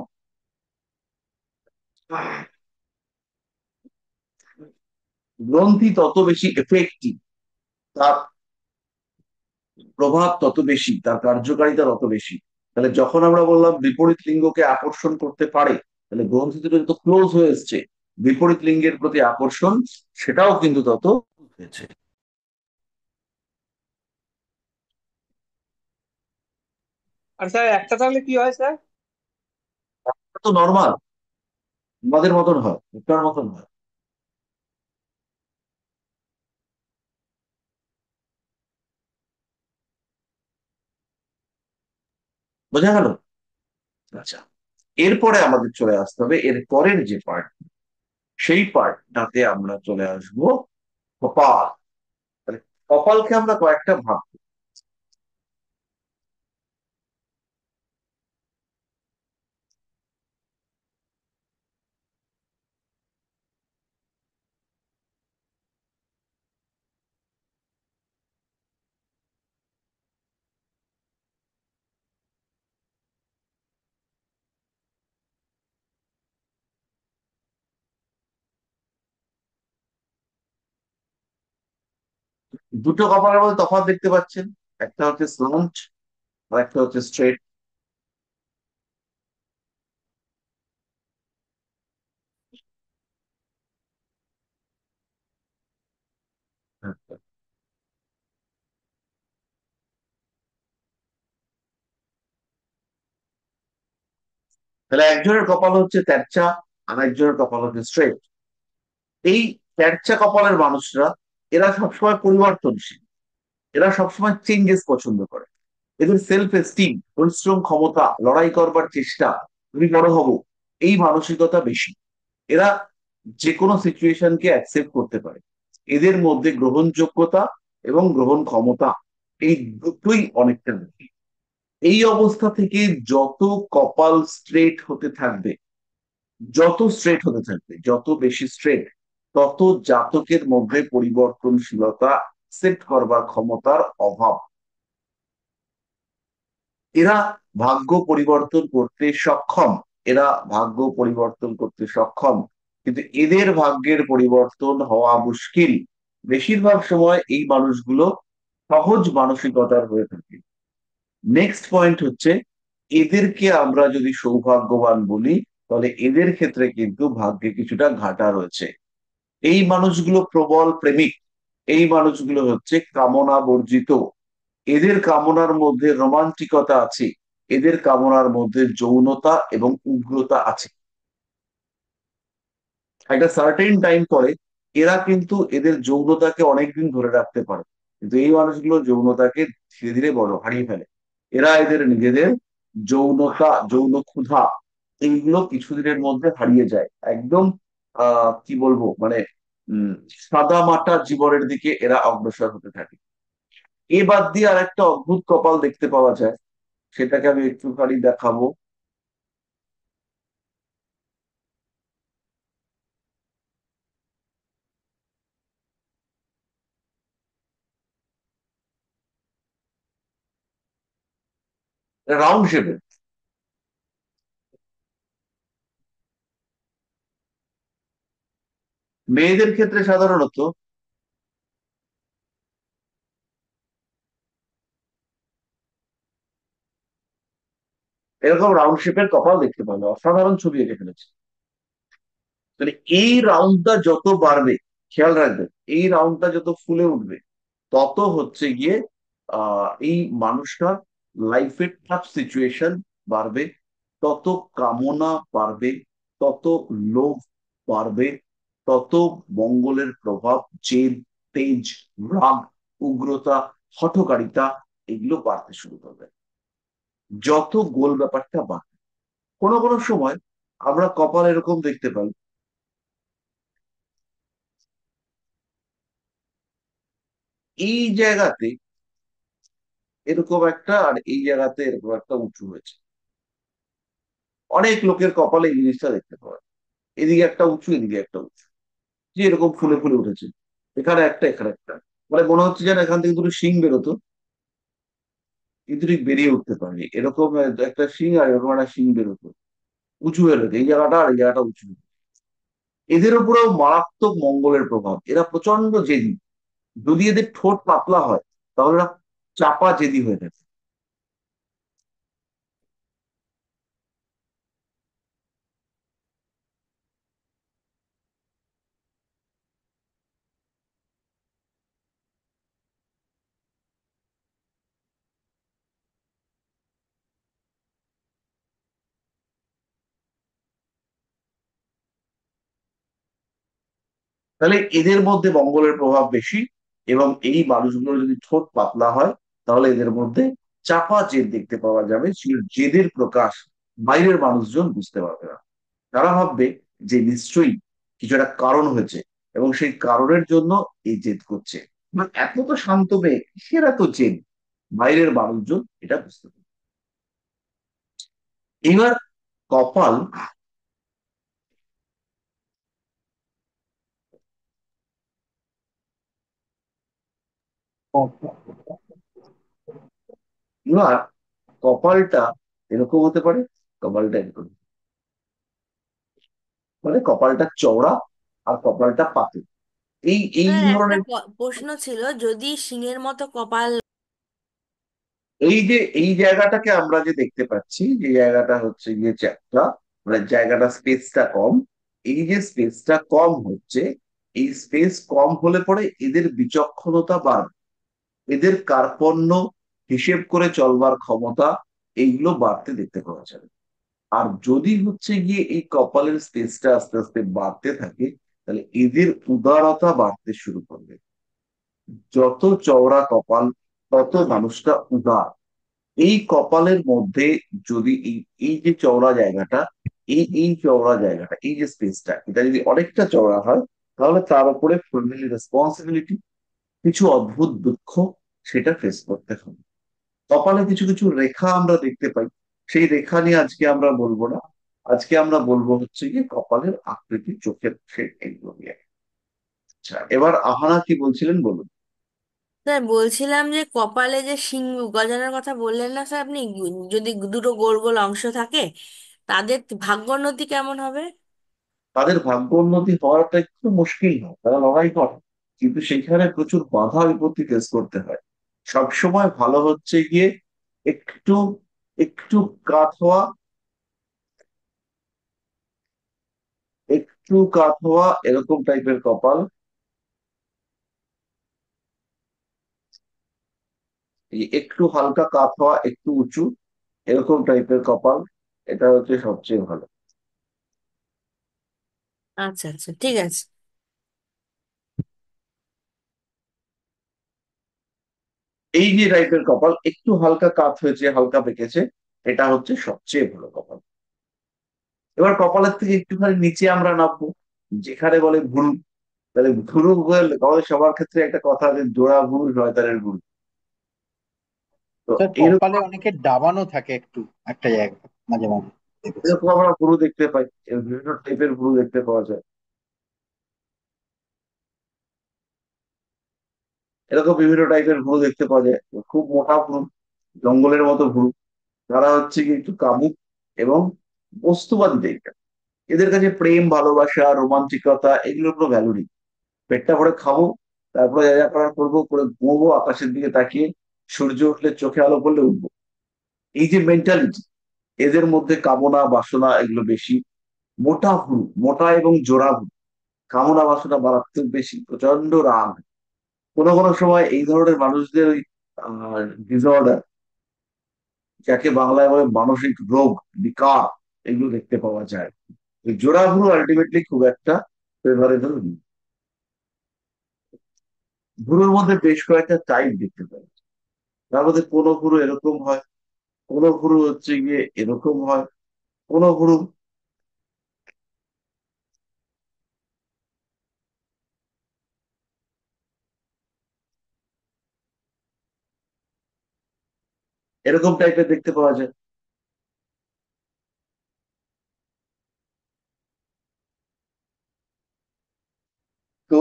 গ্রন্থি তত বেশি এফেক্টিভ, তার প্রভাব তত বেশি, তার কার্যকারিতা তত বেশি। তাহলে যখন আমরা বললাম বিপরীত লিঙ্গকে আকর্ষণ করতে পারে, তাহলে গ্রন্থি দুটো যত ক্লোজ হয়ে এসছে, বিপরীত লিঙ্গের প্রতি আকর্ষণ সেটাও কিন্তু তত হয়েছে। আর স্যার একটা থাকলে কি হয় স্যার? এটা তো নর্মাল, আমাদের মতন হয়, আপনার মতন হয়। বোঝা গেল? আচ্ছা, এরপরে আমাদের চলে আসতে হবে এর পরের যে পার্ট, সেই পার্টটাতে আমরা চলে আসব কপাল। তাহলে কপালকে আমরা কয়েকটা ভাগ করি। দুটো কপালের মধ্যে তফাৎ দেখতে পাচ্ছেন, একটা হচ্ছে স্লন্ট আর একটা হচ্ছে স্ট্রেট। তাহলে একজনের কপাল হচ্ছে তেরচা, আর একজনের কপাল হচ্ছে স্ট্রেট। এই তেরচা কপালের মানুষরা, এরা সবসময় পরিবর্তনশীল, এরা সবসময় চেঞ্জেস পছন্দ করে। এদের সেলফ এস্টিম, পরিশ্রম ক্ষমতা, লড়াই করবার চেষ্টা, আমি বড় হব, এই মানসিকতা বেশি। এরা যে কোনো সিচুয়েশনকে অ্যাকসেপ্ট করতে পারে। এদের মধ্যে গ্রহণযোগ্যতা এবং গ্রহণ ক্ষমতা, এই দুটোই অনেকটা বেশি। এই অবস্থা থেকে যত কপাল স্ট্রেট হতে থাকবে, যত স্ট্রেট হতে থাকবে, যত বেশি স্ট্রেট, তত জাতকের মধ্যে পরিবর্তনশীলতা, সেট করবার ক্ষমতার অভাব। এরা ভাগ্য পরিবর্তন করতে সক্ষম, এরা ভাগ্য পরিবর্তন করতে সক্ষম, কিন্তু এদের ভাগ্যের পরিবর্তন হওয়া মুশকিল। বেশিরভাগ সময় এই মানুষগুলো সহজ মানসিকতার হয়ে থাকে। নেক্সট পয়েন্ট হচ্ছে, এদেরকে আমরা যদি সৌভাগ্যবান বলি, তাহলে এদের ক্ষেত্রে কিন্তু ভাগ্যে কিছুটা ঘাটা রয়েছে। এই মানুষগুলো প্রবল প্রেমিক, এই মানুষগুলো হচ্ছে কামনা বর্জিত, এদের কামনার মধ্যে রোমান্টিকতা আছে, এদের কামনার মধ্যে যৌনতা এবং উগ্রতা আছে। একটা সার্টেন টাইম পরে এরা কিন্তু এদের যৌনতাকে অনেকদিন ধরে রাখতে পারে, কিন্তু এই মানুষগুলো যৌনতাকে ধীরে ধীরে বড় হারিয়ে ফেলে। এরা এদের নিজেদের যৌনতা, যৌন ক্ষুধা, এইগুলো কিছুদিনের মধ্যে হারিয়ে যায় একদম। কি বলবো, মানে উম সাদা মাটা জীবনের দিকে এরা অগ্রসর হতে থাকে। এ বাদ দিয়ে আর একটা অদ্ভুত কপাল দেখতে পাওয়া যায়, সেটাকে আমি একটুখানি দেখাবো। রাউন্ড শেপের। মেয়েদের ক্ষেত্রে সাধারণত এরকম রাউন্ড শেপের কপাল দেখতে পাবে, অসাধারণ ছবি এঁকে ফেলেছে। মানে এই রাউন্ডটা যত বাড়বে, খেয়াল রাখবেন, এই রাউন্ডটা যত ফুলে উঠবে, তত হচ্ছে গিয়ে এই মানুষটার লাইফের টাফ সিচুয়েশন বাড়বে, তত কামনা বাড়বে, তত লোভ বাড়বে, তত মঙ্গলের প্রভাব, জেদ, তেজ, রাগ, উগ্রতা, হঠকারিতা, এগুলো বাড়তে শুরু করবে যত গোল ব্যাপারটা বাড়বে। কোনো কোনো সময় আমরা কপাল এরকম দেখতে পাই, এই জায়গাতে এরকম একটা, আর এই জায়গাতে এরকম একটা উঁচু হয়েছে। অনেক লোকের কপালে এই জিনিসটা দেখতে পাওয়া যায়। এদিকে একটা উঁচু, এদিকে একটা উঁচু, যে এরকম ফুলে ফুলে উঠেছে, এখানে একটা এখানে একটা, মানে মনে হচ্ছে যেন এখান থেকে দুটো শিং বেরোতো, কিন্তু ঠিক বেরিয়ে উঠতে পারেনি। এরকম একটা শিং আর এরকম একটা শিং বেরোতো, উঁচু হয়ে রয়েছে এই জায়গাটা, আর এই জায়গাটা উঁচু। এদের উপরেও মারাত্মক মঙ্গলের প্রভাব, এরা প্রচন্ড জেদি। যদি এদের ঠোঁট পাতলা হয়, তাহলে এরা চাপা জেদি হয়ে থাকে। তাহলে এদের মধ্যে মঙ্গলের প্রভাব বেশি। এবং এই মানুষগুলো যদি ঠোঁট পাতলা হয়, তাহলে এদের মধ্যে চাপা জেদ দেখতে পাওয়া যাবে। সেই জেদের প্রকাশ বাইরের মানুষজন বুঝতে পারবে না। তারা ভাববে যে নিশ্চয়ই কিছু একটা কারণ হয়েছে, এবং সেই কারণের জন্য এই জেদ করছে। মানে এত তো শান্ত মেয়ে, কিসের এত জেদ, বাইরের মানুষজন এটা বুঝতে পারে। এবার কপাল, এবার কপালটা এরকম হতে পারে, কপালটা এরকম, মানে কপালটা চওড়া আর কপালটা পাতলা, এই এই স্যার একটা ধরনের। প্রশ্ন ছিল, যদি সিংহের মতো কপাল। এই যে এই জায়গাটাকে আমরা যে দেখতে পাচ্ছি, যে জায়গাটা হচ্ছে গিয়ে চ্যাপ্টা, মানে জায়গাটা স্পেসটা কম, এই যে স্পেসটা কম হচ্ছে, এই স্পেস কম হলে পরে এদের বিচক্ষণতা বাড়বে, এদের কার্পণ্য, হিসেব করে চলবার ক্ষমতা, এইগুলো বাড়তে দেখতে পাওয়া যাবে। আর যদি হচ্ছে গিয়ে এই কপালের স্পেসটা আস্তে আস্তে বাড়তে থাকে, তাহলে এদের উদারতা বাড়তে শুরু করবে। যত চওড়া কপাল, তত মানুষটা উদার। এই কপালের মধ্যে যদি এই এই যে চওড়া জায়গাটা, এই চওড়া জায়গাটা, এই যে স্পেসটা, এটা যদি অনেকটা চওড়া হয়, তাহলে তার উপরে ফ্যামিলি রেসপন্সিবিলিটি, কিছু অদ্ভুত দুঃখ, সেটা ফেস করতে হবে। কপালে কিছু কিছু রেখা আমরা দেখতে পাই, সেই রেখা নিয়ে আজকে আমরা বলবো না। আজকে আমরা বলবো হচ্ছে গিয়ে কপালের আকৃতি, চোখের শেড, এগুলো নিয়ে। আচ্ছা, এবার আহানা কি বলছিলেন, বলুন। স্যার বলছিলাম যে কপালে যে শিং গজানোর কথা বললেন না স্যার আপনি, যদি দুটো গোল গোল অংশ থাকে, তাদের ভাগ্যোন্নতি কেমন হবে? তাদের ভাগ্য উন্নতি হওয়াটা একটু মুশকিল নয়, তারা লড়াই করে, কিন্তু সেখানে প্রচুর বাধা বিপত্তি ফেস করতে হয়। সবসময় ভালো হচ্ছে গিয়ে একটু একটু কাত হওয়া, একটু কাত হওয়া, এরকম টাইপের কপাল, এই একটু হালকা কাত হওয়া, একটু উঁচু, এরকম টাইপের কপাল, এটা হচ্ছে সবচেয়ে ভালো। আচ্ছা আচ্ছা, ঠিক আছে। এই যে টাইপের কপাল একটু হালকা কাত হয়েছে, হালকা বেঁকেছে, এটা হচ্ছে সবচেয়ে ভালো কপাল। এবার কপালের থেকে একটুখানি নিচে আমরা নামবো, যেখানে বলে ভ্রু। তাহলে ভ্রু বলে আমাদের সবার ক্ষেত্রে একটা কথা আছে, জোড়া ভ্রু শয়তানের ভ্রু। তো স্যার এরকম কপালে অনেকে ডাবানো থাকে একটু একটা জায়গা, মাঝে মাঝে দেখেছি। এরকম আমরা ভ্রু দেখতে পাই, এর বিভিন্ন টাইপের ভ্রু দেখতে পাওয়া যায়। এরকম বিভিন্ন টাইপের ভ্রু দেখতে পাওয়া যায়, খুব মোটা ভ্রু, জঙ্গলের মতো ভ্রু। তারা হচ্ছে কি একটু কামুক এবং বস্তুবাদী টাইপের। এদের কাছে প্রেম, ভালোবাসা, রোমান্টিকতা, এগুলোর কোনো ভ্যালু নেই। পেটটা ভরে খাবো, তারপরে যা যা করার করবো, করে ঘুমবো আকাশের দিকে তাকিয়ে, সূর্য উঠলে চোখে আলো পড়লে উঠবো, এই যে মেন্টালিটি, এদের মধ্যে কামনা বাসনা এগুলো বেশি। মোটা ভ্রু, মোটা এবং জোড়া ভ্রু, কামনা বাসনা মারাত্মক বেশি, প্রচন্ড রাগ। কোনো কোনো সময় এই ধরনের মানুষদের ওই ডিসঅর্ডার, যাকে বাংলায় বলে মানসিক রোগ, বিকার, এগুলো দেখতে পাওয়া যায়। ওই জোড়া ভ্রু আলটিমেটলি খুব একটা ফেভারেবল। ভ্রুর মধ্যে বেশ কয়েকটা টাইপ দেখতে পাই। তার মধ্যে কোনো ভ্রু এরকম হয়, কোনো ভ্রু হচ্ছে গিয়ে এরকম হয়, কোনো ভ্রু এরকম টাইপের দেখতে পাওয়া যায়। তো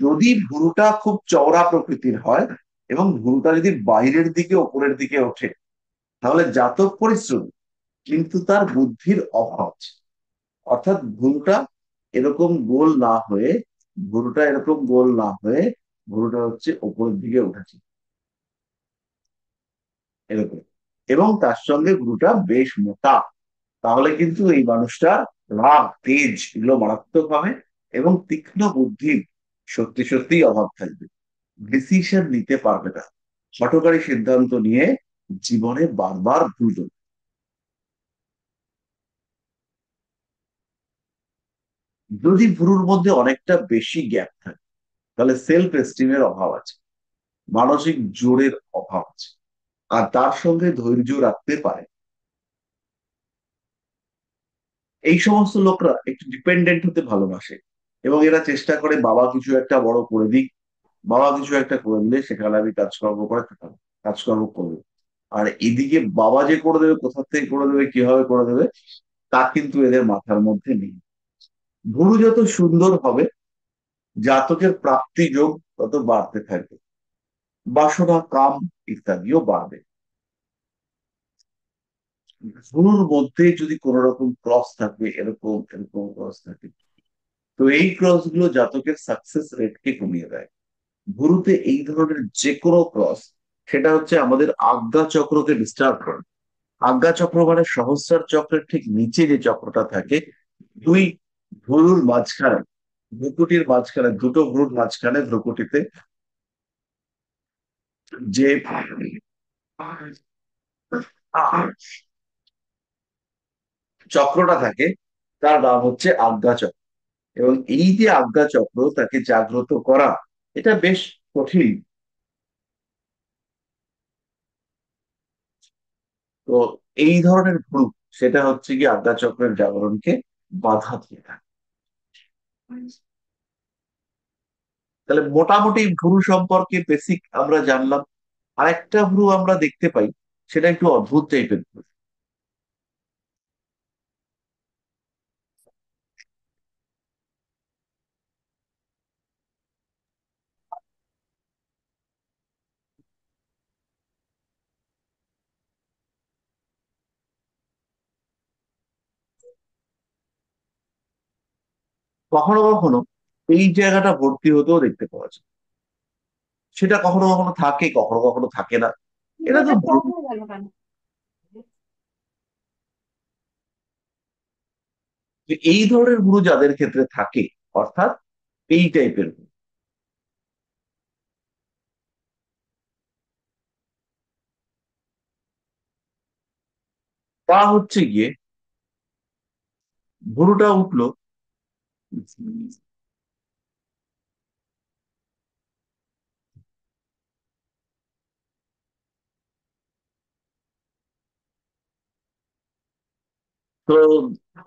যদি ভ্রুটা খুব চওড়া প্রকৃতির হয়, এবং ভ্রুটা যদি বাইরের দিকে ওপরের দিকে ওঠে, তাহলে জাতক পরিশ্রম, কিন্তু তার বুদ্ধির অভাব আছে। অর্থাৎ ভ্রুটা এরকম গোল না হয়ে, ভ্রুটা এরকম গোল না হয়ে, ভ্রুটা হচ্ছে ওপরের দিকে উঠেছে, এরকম, এবং তার সঙ্গে ভ্রুটা বেশ মোটা, তাহলে কিন্তু এই মানুষটা রাগ, তেজ, এগুলো মারাত্মক হবে, এবং তীক্ষ্ণ বুদ্ধির সত্যি সত্যিই অভাব থাকবে। ডিসিশন নিতে পারবে না, হঠকারী সিদ্ধান্ত নিয়ে জীবনে বারবার ভুল করবে। যদি ভ্রুর মধ্যে অনেকটা বেশি গ্যাপ থাকে তাহলে সেলফ এস্টিমের অভাব আছে, মানসিক জোরের অভাব আছে, আর তার সঙ্গে ধৈর্য রাখতে পারে। এই সমস্ত লোকরা একটু ডিপেন্ডেন্ট হতে ভালোবাসে এবং এরা চেষ্টা করে বাবা কিছু একটা বড় করে দিক, বাবা কিছু একটা করে দিলে সেখানে আমি কাজকর্ম করে থাকবো, কাজকর্ম করবো। আর এদিকে বাবা যে করে দেবে, কোথা থেকে করে দেবে, কিভাবে করে দেবে, তা কিন্তু এদের মাথার মধ্যে নেই। ভুরু যত সুন্দর হবে জাতকের প্রাপ্তি যোগ তত বাড়তে থাকবে, বাসনা কাম ইত্যাদিও বাড়বে। ভুরুর মধ্যে যদি কোন রকম ক্রস থাকে, এরকম এরকম ক্রস থাকে, তো এই ক্রস গুলো জাতকের সাকসেস রেটকে কমিয়ে দেয়। ভুরুতে এই ধরনের যে কোনো ক্রস, সেটা হচ্ছে আমাদের আজ্ঞা চক্রকে ডিস্টার্ব করে। আজ্ঞা চক্র মানে সহস্রার চক্রের ঠিক নিচে যে চক্রটা থাকে, দুই ভ্রুর মাঝখানে, ভ্রুকুটির মাঝখানে, দুটো ভ্রুর মাঝখানে ভ্রুকুটিতে যে চক্রটা থাকে তার নাম হচ্ছে আজ্ঞা চক্র। এবং এই যে আজ্ঞা চক্র, তাকে জাগ্রত করা এটা বেশ কঠিন। তো এই ধরনের ভ্রু, সেটা হচ্ছে কি আজ্ঞা চক্রের জাগরণকে বাধা দিয়ে থাকে। তাহলে মোটামুটি ভ্রু সম্পর্কে বেসিক আমরা জানলাম। আরেকটা ভ্রু আমরা দেখতে পাই, সেটা একটু অদ্ভুত টাইপের ভ্রু। কখনো কখনো এই জায়গাটা ভর্তি হতেও দেখতে পাওয়া যায়। সেটা কখনো কখনো থাকে, কখনো কখনো থাকে না। এটা তো ভ্রু। এই ধরনের ভ্রু যাদের ক্ষেত্রে থাকে, অর্থাৎ এই টাইপের ভ্রু, তা হচ্ছে গিয়ে ভ্রুটা উঠলো, তো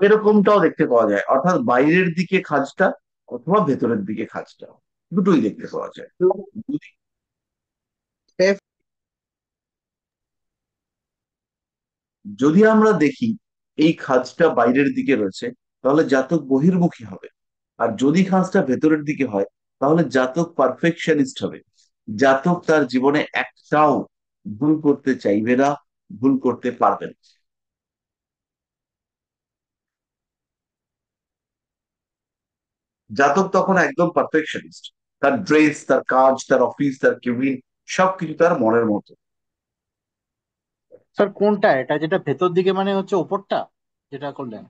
এরকমটাও দেখতে পাওয়া যায়, অর্থাৎ বাইরের দিকে খাঁজটা অথবা ভেতরের দিকে খাঁজটা, দুটোই দেখতে পাওয়া যায়। যদি যদি আমরা দেখি এই খাঁজটা বাইরের দিকে রয়েছে, তাহলে জাতক বহির্মুখী হবে। আর যদি খাঁজটা ভেতরের দিকে হয়, তাহলে জাতক পারফেকশনিস্ট হবে। জাতক তার জীবনে একটাও ভুল করতে চাইবে না, ভুল করতে পারবে না। জাতক তখন একদম পারফেকশনিস্ট। তার ড্রেস, তার কাজ, তার অফিস, তার কেবিন, সবকিছু তার মনের মতো। স্যার কোনটা এটা, যেটা ভেতর দিকে মানে হচ্ছে ওপরটা যেটা করলেন?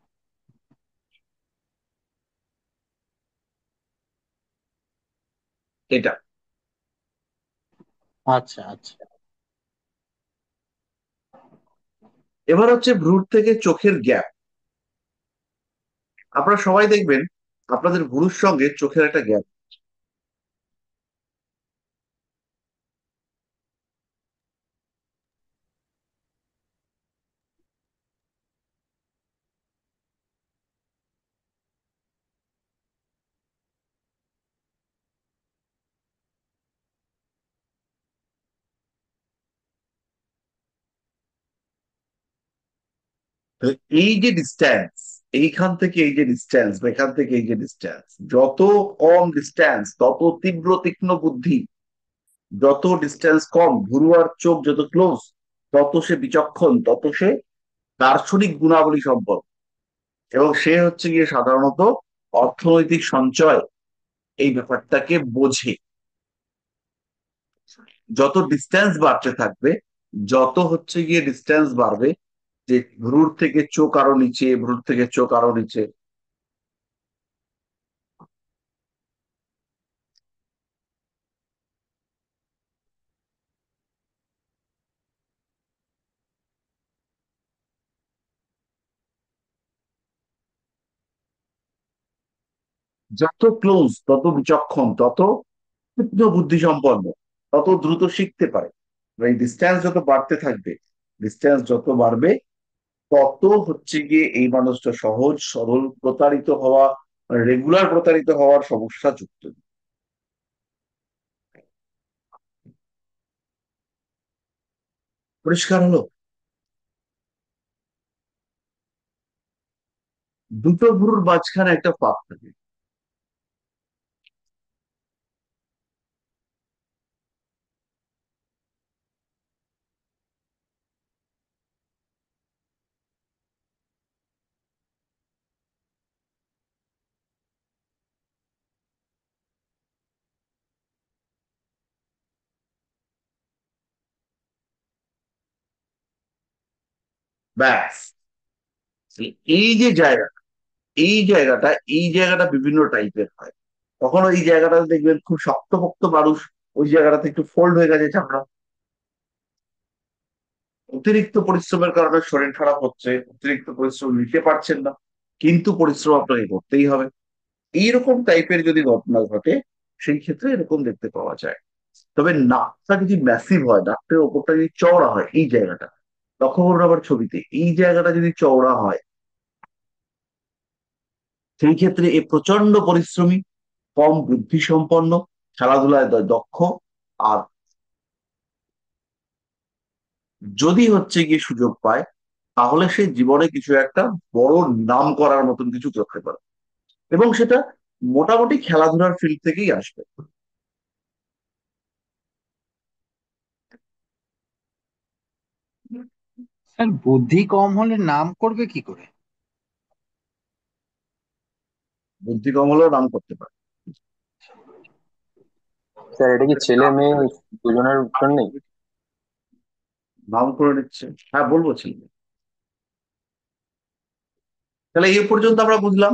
এটা আচ্ছা আচ্ছা। এবার হচ্ছে ভ্রুর থেকে চোখের গ্যাপ। আপনারা সবাই দেখবেন আপনাদের ভ্রুর সঙ্গে চোখের একটা গ্যাপ। তো এই যে ডিস্ট্যান্স, এইখান থেকে এই যে ডিস্ট্যান্স, এখান থেকে এই যে ডিস্ট্যান্স, যত কম ডিস্ট্যান্স তত তীব্র তীক্ষ্ণ বুদ্ধি। যত ডিস্ট্যান্স কম, ভুরু আর চোখ যত ক্লোজ, তত সে বিচক্ষণ, তত সে দার্শনিক গুণাবলী সম্পন্ন। এবং সে হচ্ছে গিয়ে সাধারণত অর্থনৈতিক সঞ্চয় এই ব্যাপারটাকে বোঝে। যত ডিস্টেন্স বাড়তে থাকবে, যত হচ্ছে গিয়ে ডিস্টেন্স বাড়বে, যে ভ্রুর থেকে চোখ আরো নিচে, ভ্রুর থেকে চোখ আরো নিচে, যত ক্লোজ তত বিচক্ষণ, তত তীক্ষ্ণ বুদ্ধি সম্পন্ন, তত দ্রুত শিখতে পারে। এই ডিস্টেন্স যত বাড়তে থাকবে, ডিস্টেন্স যত বাড়বে, তত হচ্ছে গিয়ে এই মানুষটা সহজ সরল প্রতারিত হওয়া, রেগুলার প্রতারিত হওয়ার সমস্যা যুক্ত। পরিষ্কার হলো? দুটো ভ্রুর মাঝখানে একটা ফাঁক থাকে। ব্যাস, এই যে জায়গা, এই জায়গাটা, এই জায়গাটা বিভিন্ন টাইপের হয়। কখনো এই জায়গাটা দেখবেন খুব শক্তপোক্ত মানুষ, ওই জায়গাটাতে একটু ফোল্ড হয়ে গেছে চামড়া। অতিরিক্ত পরিশ্রমের কারণে শরীর খারাপ হচ্ছে, অতিরিক্ত পরিশ্রম নিতে পারছেন না, কিন্তু পরিশ্রম আপনাকে করতেই হবে। এইরকম টাইপের যদি ঘটনা ঘটে, সেই ক্ষেত্রে এরকম দেখতে পাওয়া যায়। তবে নাকটা যদি ম্যাসিভ হয়, নাকটার ওপরটা যদি চওড়া হয়, এই জায়গাটা লক্ষ্য করুন আবার ছবিতে, এই জায়গাটা যদি চওড়া হয়, সেই ক্ষেত্রে এ প্রচন্ড পরিশ্রমী, কম বুদ্ধি সম্পন্ন, খেলাধুলায় দক্ষ। আর যদি হচ্ছে গিয়ে সুযোগ পায়, তাহলে সে জীবনে কিছু একটা বড় নাম করার মতন কিছু করতে পারে, এবং সেটা মোটামুটি খেলাধুলার ফিল্ড থেকেই আসবে। স্যার বুদ্ধি কম হলে নাম করবে কি করে? বুদ্ধি কম হলেও নাম করতে পারে। স্যার এটা কি ছেলে মেয়ে দুজনের জন্যই? নাম করে নিচ্ছে, হ্যাঁ বলবো ছেলে। তাহলে এই পর্যন্ত আমরা বুঝলাম।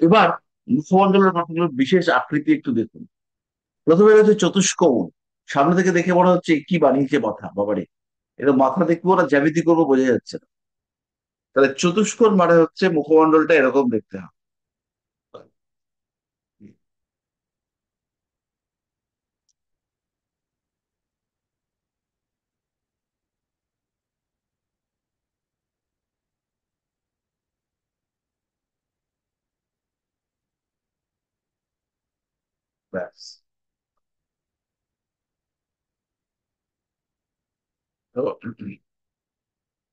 এবার মুখমণ্ডলের পাখিগুলোর বিশেষ আকৃতি একটু দেখুন। প্রথমে রয়েছে চতুষ্কোণ। সামনে থেকে দেখে মনে হচ্ছে কি বানিয়েছে মাথা, বাবারে, এটা মাথা দেখবো না জ্যামিতি করবো বোঝা যাচ্ছে না। তাহলে চতুষ্কোণ মানে হচ্ছে মুখমণ্ডলটা এরকম দেখতে হবে। ব্যাস। তো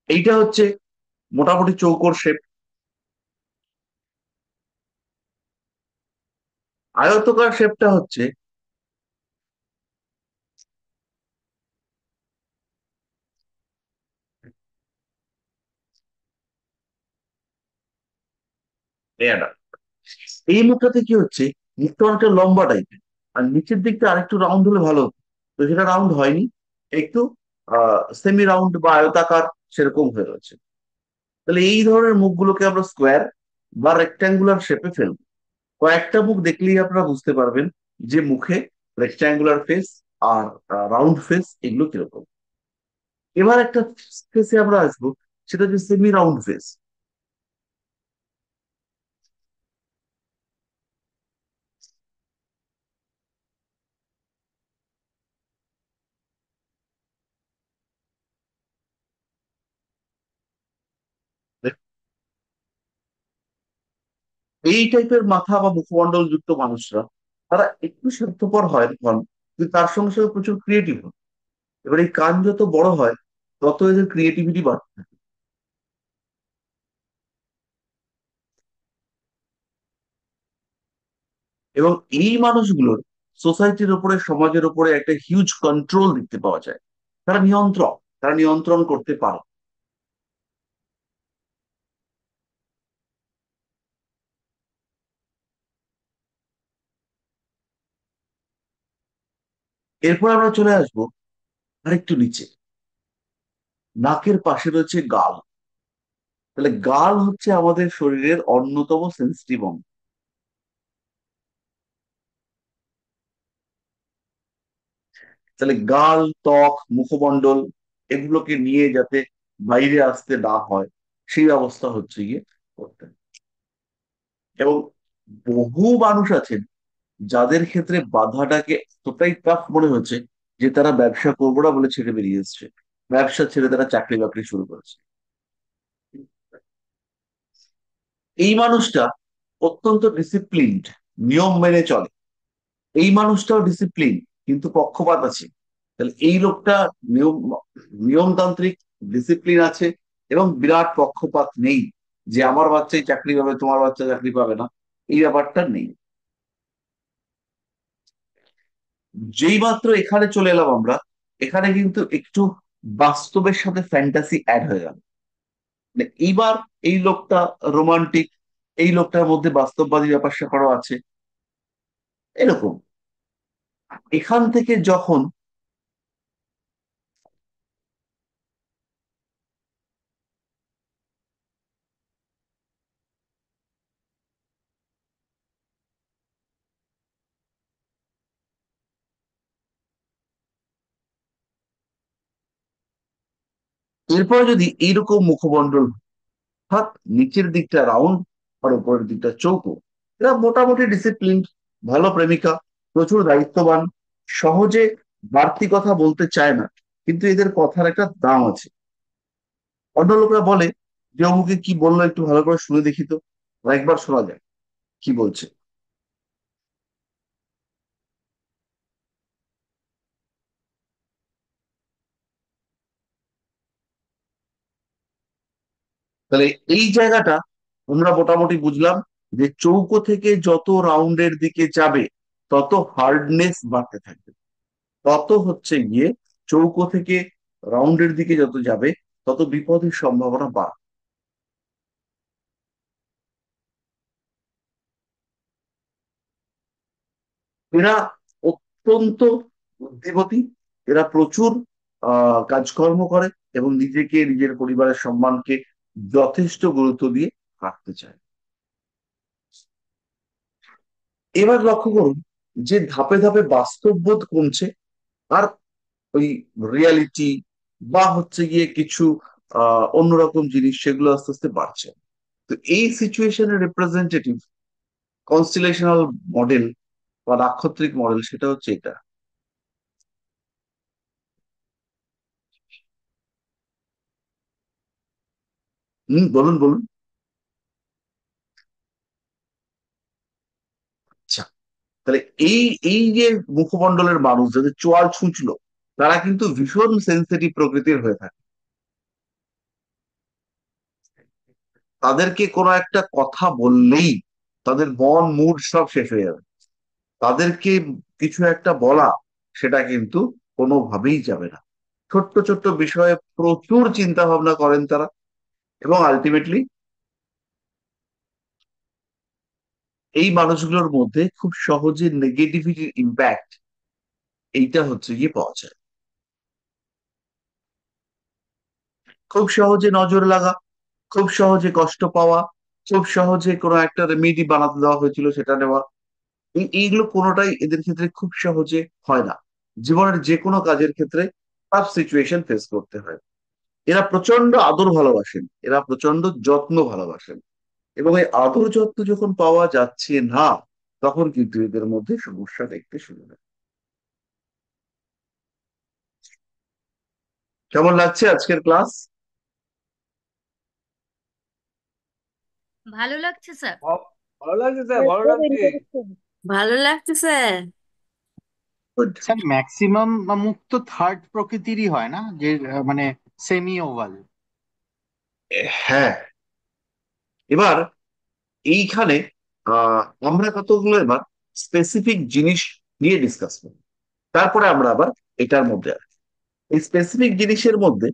এইটা হচ্ছে মোটামুটি চৌকোর শেপ। আয়তকার শেপটা হচ্ছে এটা। এই মুখটাতে কি হচ্ছে, মুখটা অনেকটা লম্বা টাইপের, আর নিচের দিকটা আরেকটু রাউন্ড হলে ভালো হতো। তো সেটা রাউন্ড হয়নি, একটু সেমি রাউন্ড বা আয়তাকার সেরকম হয়ে রয়েছে। তাহলে এই ধরনের মুখগুলোকে আমরা স্কোয়ার বা রেক্ট্যাঙ্গুলার শেপে ফেলবো। কয়েকটা মুখ দেখলেই আপনারা বুঝতে পারবেন যে মুখে রেক্ট্যাঙ্গুলার ফেস আর রাউন্ড ফেস এগুলো কিরকম। এবার একটা ফেসে আমরা আসবো, সেটা হচ্ছে সেমি রাউন্ড ফেস। এই টাইপের মাথা বা মুখমণ্ডল যুক্ত মানুষরা, তারা একটু স্বার্থপর হয় তখন, কিন্তু তার সঙ্গে সঙ্গে প্রচুর ক্রিয়েটিভ হয়। এবার এই কান যত বড় হয়, তত এদের ক্রিয়েটিভিটি বাড়তে থাকে। এবং এই মানুষগুলোর সোসাইটির উপরে, সমাজের উপরে একটা হিউজ কন্ট্রোল দেখতে পাওয়া যায়। তারা নিয়ন্ত্রণ, তারা নিয়ন্ত্রণ করতে পারে। এরপর আমরা চলে আসবো আরেকটু নিচে, নাকের পাশে রয়েছে গাল। তাহলে গাল হচ্ছে আমাদের শরীরের অন্যতম সেন্সিটিভ অঙ্গ। তাহলে গাল, ত্বক, মুখমণ্ডল এগুলোকে নিয়ে যাতে বাইরে আসতে না হয় সেই ব্যবস্থা হচ্ছে গিয়ে করতে হবে। এবং বহু মানুষ আছেন যাদের ক্ষেত্রে বাধাটাকে এতটাই টাফ মনে হচ্ছে যে তারা ব্যবসা করবো না বলে ছেড়ে বেরিয়ে এসছে, ব্যবসা ছেড়ে তারা চাকরি বাকরি শুরু করেছে। এই মানুষটা অত্যন্ত ডিসিপ্লিনড, নিয়ম মেনে চলে, এই মানুষটাও ডিসিপ্লিন কিন্তু পক্ষপাত আছে। তাহলে এই লোকটা নিয়ম নিয়মতান্ত্রিক, ডিসিপ্লিন আছে এবং বিরাট পক্ষপাত নেই যে আমার বাচ্চাই চাকরি পাবে তোমার বাচ্চা চাকরি পাবে না, এই ব্যাপারটা নেই। যেই মাত্র এখানে চলে এলাম আমরা, এখানে কিন্তু একটু বাস্তবের সাথে ফ্যান্টাসি অ্যাড হয়ে গেল। মানে এইবার এই লোকটা রোমান্টিক, এই লোকটার মধ্যে বাস্তববাদী ব্যাপার স্যাপারও আছে এরকম। এখান থেকে যখন এরপরে যদি এইরকম মুখমণ্ডল, অর্থাৎ নিচের দিকটা রাউন্ড আর উপরের দিকটা চৌকো, এরা মোটামুটি ডিসিপ্লিন, ভালো প্রেমিকা, প্রচুর দায়িত্ববান, সহজে বাড়তি কথা বলতে চায় না, কিন্তু এদের কথার একটা দাম আছে। অন্য লোকরা বলে যে অমুকে কি বললো একটু ভালো করে শুনে দেখি তো, একবার শোনা যায় কি বলছে। তাহলে এই জায়গাটা আমরা মোটামুটি বুঝলাম যে চৌকো থেকে যত রাউন্ডের দিকে যাবে তত হার্ডনেস বাড়তে থাকবে, তত হচ্ছে গিয়ে চৌকো থেকে রাউন্ডের দিকে যত যাবে তত বিপদের সম্ভাবনা বাড়ে। এরা অত্যন্ত বুদ্ধিমতী, এরা প্রচুর কাজকর্ম করে এবং নিজেকে, নিজের পরিবারের সম্মানকে যথেষ্ট গুরুত্ব দিয়ে রাখতে চায়। এবার লক্ষ্য করুন যে ধাপে ধাপে বাস্তববোধ কমছে আর ওই রিয়ালিটি বা হচ্ছে গিয়ে কিছু অন্যরকম জিনিস সেগুলো আস্তে আস্তে বাড়ছে। তো এই সিচুয়েশনের রিপ্রেজেন্টেটিভ কনস্টিলেশনাল মডেল বা নাক্ষত্রিক মডেল সেটা হচ্ছে এটা। বলুন বলুন। আচ্ছা, তাহলে এই এই যে মুখমণ্ডলের মানুষ যাদের চোয়াল ছুঁচলো তারা কিন্তু ভীষণ সেন্সিটিভ প্রকৃতির হয়ে থাকে। তাদেরকে কোনো একটা কথা বললেই তাদের মন মুড সব শেষ হয়ে যাবে। তাদেরকে কিছু একটা বলা সেটা কিন্তু কোনোভাবেই যাবে না। ছোট্ট ছোট্ট বিষয়ে প্রচুর চিন্তা ভাবনা করেন তারা এবং আলটিমেটলি এই মানুষগুলোর মধ্যে খুব সহজে নেগেটিভিটির ইম্প্যাক্ট এইটা হচ্ছে গিয়ে পাওয়া যায়। খুব সহজে নজর লাগা, খুব সহজে কষ্ট পাওয়া, খুব সহজে কোনো একটা রেমেডি বানাতে দেওয়া হয়েছিল সেটা নেওয়া, এইগুলো কোনোটাই এদের ক্ষেত্রে খুব সহজে হয় না। জীবনের যে কোনো কাজের ক্ষেত্রে টাফ সিচুয়েশন ফেস করতে হয়। এরা প্রচন্ড আদর ভালোবাসেন, এরা প্রচন্ড যত্ন ভালোবাসেন এবং এই আদর যত্ন যখন পাওয়া যাচ্ছে না তখন কিন্তু এদের মধ্যে সমস্যা দেখতে শুরু হয়। কেমন লাগছে আজকের ক্লাস? ভালো লাগছে স্যার। ভালো লাগছে স্যার, ভালো খুব লাগছে। ইন্টারেস্টিং। ভালো লাগছে স্যার। গুড। স্যার ম্যাক্সিমাম মুখ তো থার্ড প্রকৃতিরই হয় না, যে মানে সেমি ওভাল। হ্যাঁ, এবার এইখানে আমরা কতগুলো এবার স্পেসিফিক জিনিস নিয়ে ডিসকাস করব, তারপরে আমরা আবার এটার মধ্যে আসি। এই স্পেসিফিক জিনিসের মধ্যে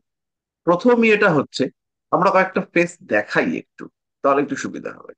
প্রথমই এটা হচ্ছে আমরা কয়েকটা ফেস দেখাই একটু, তাহলে একটু সুবিধা হবে।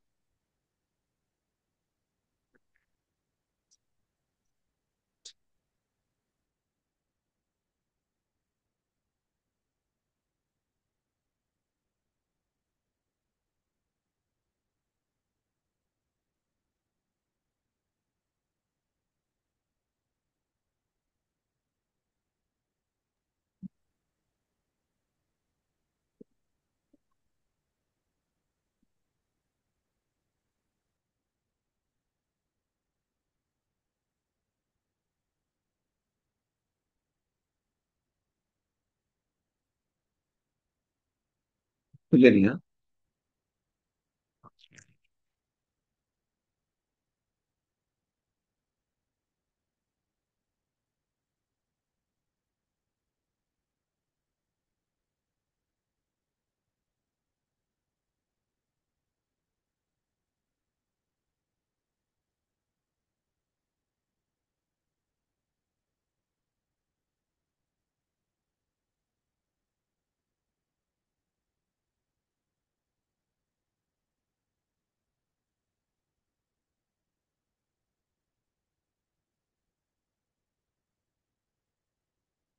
তুলে নিয়ে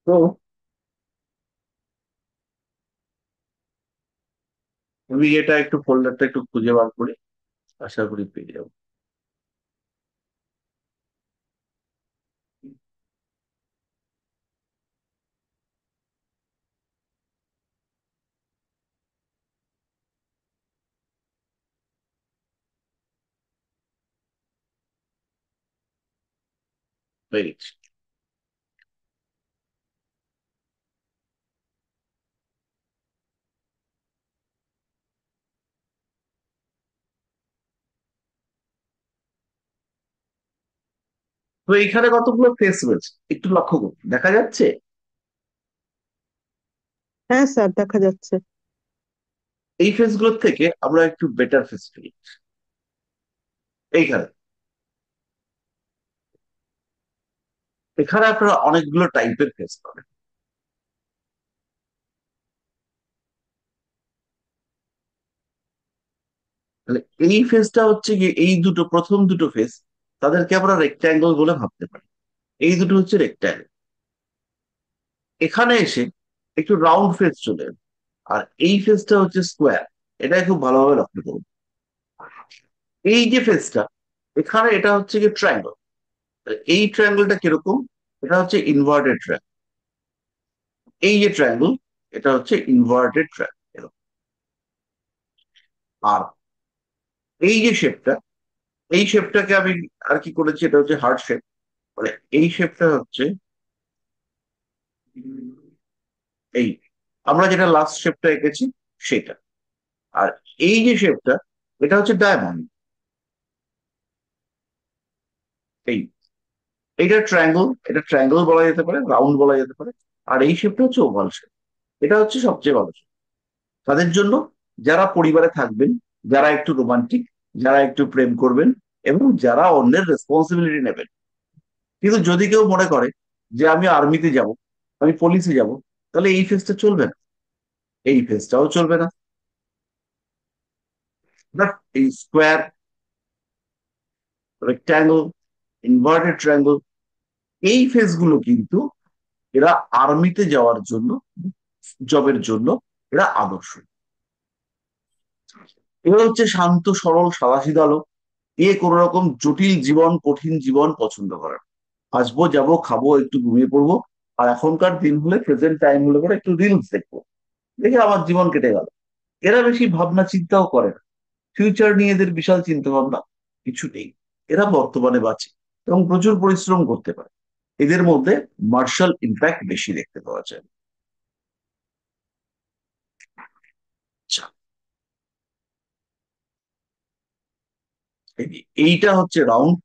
তো আমি এটা একটু ফোল্ডারটা একটু খুঁজে বার করি, আশা করি পেয়ে যাবো। পেয়ে গেছি। তো এইখানে কতগুলো ফেস রয়েছে একটু লক্ষ্য করুন, দেখা যাচ্ছে? হ্যাঁ স্যার, দেখা যাচ্ছে। এই ফেস গুলোর থেকে আমরা একটু বেটার ফেস পেয়ে যাচ্ছি এইখানে। এখানে আপনারা অনেকগুলো টাইপের ফেস পাবেন। তাহলে এই ফেসটা হচ্ছে কি, এই দুটো প্রথম দুটো ফেস তাদেরকে আমরা রেক্ট্যাঙ্গেল বলে ভাবতে পারি। এই দুটো হচ্ছে রেক্ট্যাঙ্গেল। এখানে এসে একটু রাউন্ড ফেস চলে এলো, আর এই ফেসটা হচ্ছে স্কোয়ার। এটা খুব ভালোভাবে লক্ষ্য করুন। এই যে ফেসটা এখানে, এটা হচ্ছে কি ট্রায়াঙ্গেল। এই ট্রায়াঙ্গেলটা কিরকম? এটা হচ্ছে ইনভার্টেড ট্রায়াঙ্গেল। এই যে ট্রায়াঙ্গেল, এটা হচ্ছে ইনভার্টেড ট্রায়াঙ্গেল। আর এই যে শেপটা, এই শেপটাকে আমি আর কি করেছি, এটা হচ্ছে হার্ট শেপ। মানে এই শেপটা হচ্ছে এই, আমরা যেটা লাস্ট শেপটা এঁকেছি সেটা। আর এই যে শেপটা, এটা হচ্ছে ডায়মন্ড। এই, এইটা ট্রায়াঙ্গেল, এটা ট্রায়াঙ্গেল বলা যেতে পারে, রাউন্ড বলা যেতে পারে। আর এই শেপটা হচ্ছে ওভাল শেপ। এটা হচ্ছে সবচেয়ে ভালো শেপ তাদের জন্য, যারা পরিবারে থাকবেন, যারা একটু রোমান্টিক, যারা একটু প্রেম করবেন, এবং যারা অন্যের রেসপন্সিবিলিটি নেবেন। কিন্তু যদি কেউ মনে করে যে আমি আর্মিতে যাব, আমি পুলিশে যাব, তাহলে এই ফেসটা চলবে না, এই ফেসটাও চলবে না। বাট এই স্কোয়ার, রেক্ট্যাঙ্গল, ইনভার্টেড ট্রায়াঙ্গল, এই ফেসগুলো কিন্তু এরা আর্মিতে যাওয়ার জন্য, জবের জন্য এরা আদর্শ। এরা হচ্ছে শান্ত সরল সাদাসিধা লোক। এ কোনো রকম জটিল জীবন, কঠিন জীবন পছন্দ করে না। আসবো, যাবো, খাবো, একটু ঘুমিয়ে পড়বো, আর এখনকার দিন হলে, প্রেজেন্ট টাইম হলে পরে একটু রিলস দেখবো, দেখে আমার জীবন কেটে গেল। এরা বেশি ভাবনা চিন্তাও করে না, ফিউচার নিয়ে এদের বিশাল চিন্তা ভাবনা কিছু নেই। এরা বর্তমানে বাঁচে এবং প্রচুর পরিশ্রম করতে পারে। এদের মধ্যে মার্শাল ইম্প্যাক্ট বেশি দেখতে পাওয়া যায়। আচ্ছা, এইটা হচ্ছে রাউন্ড।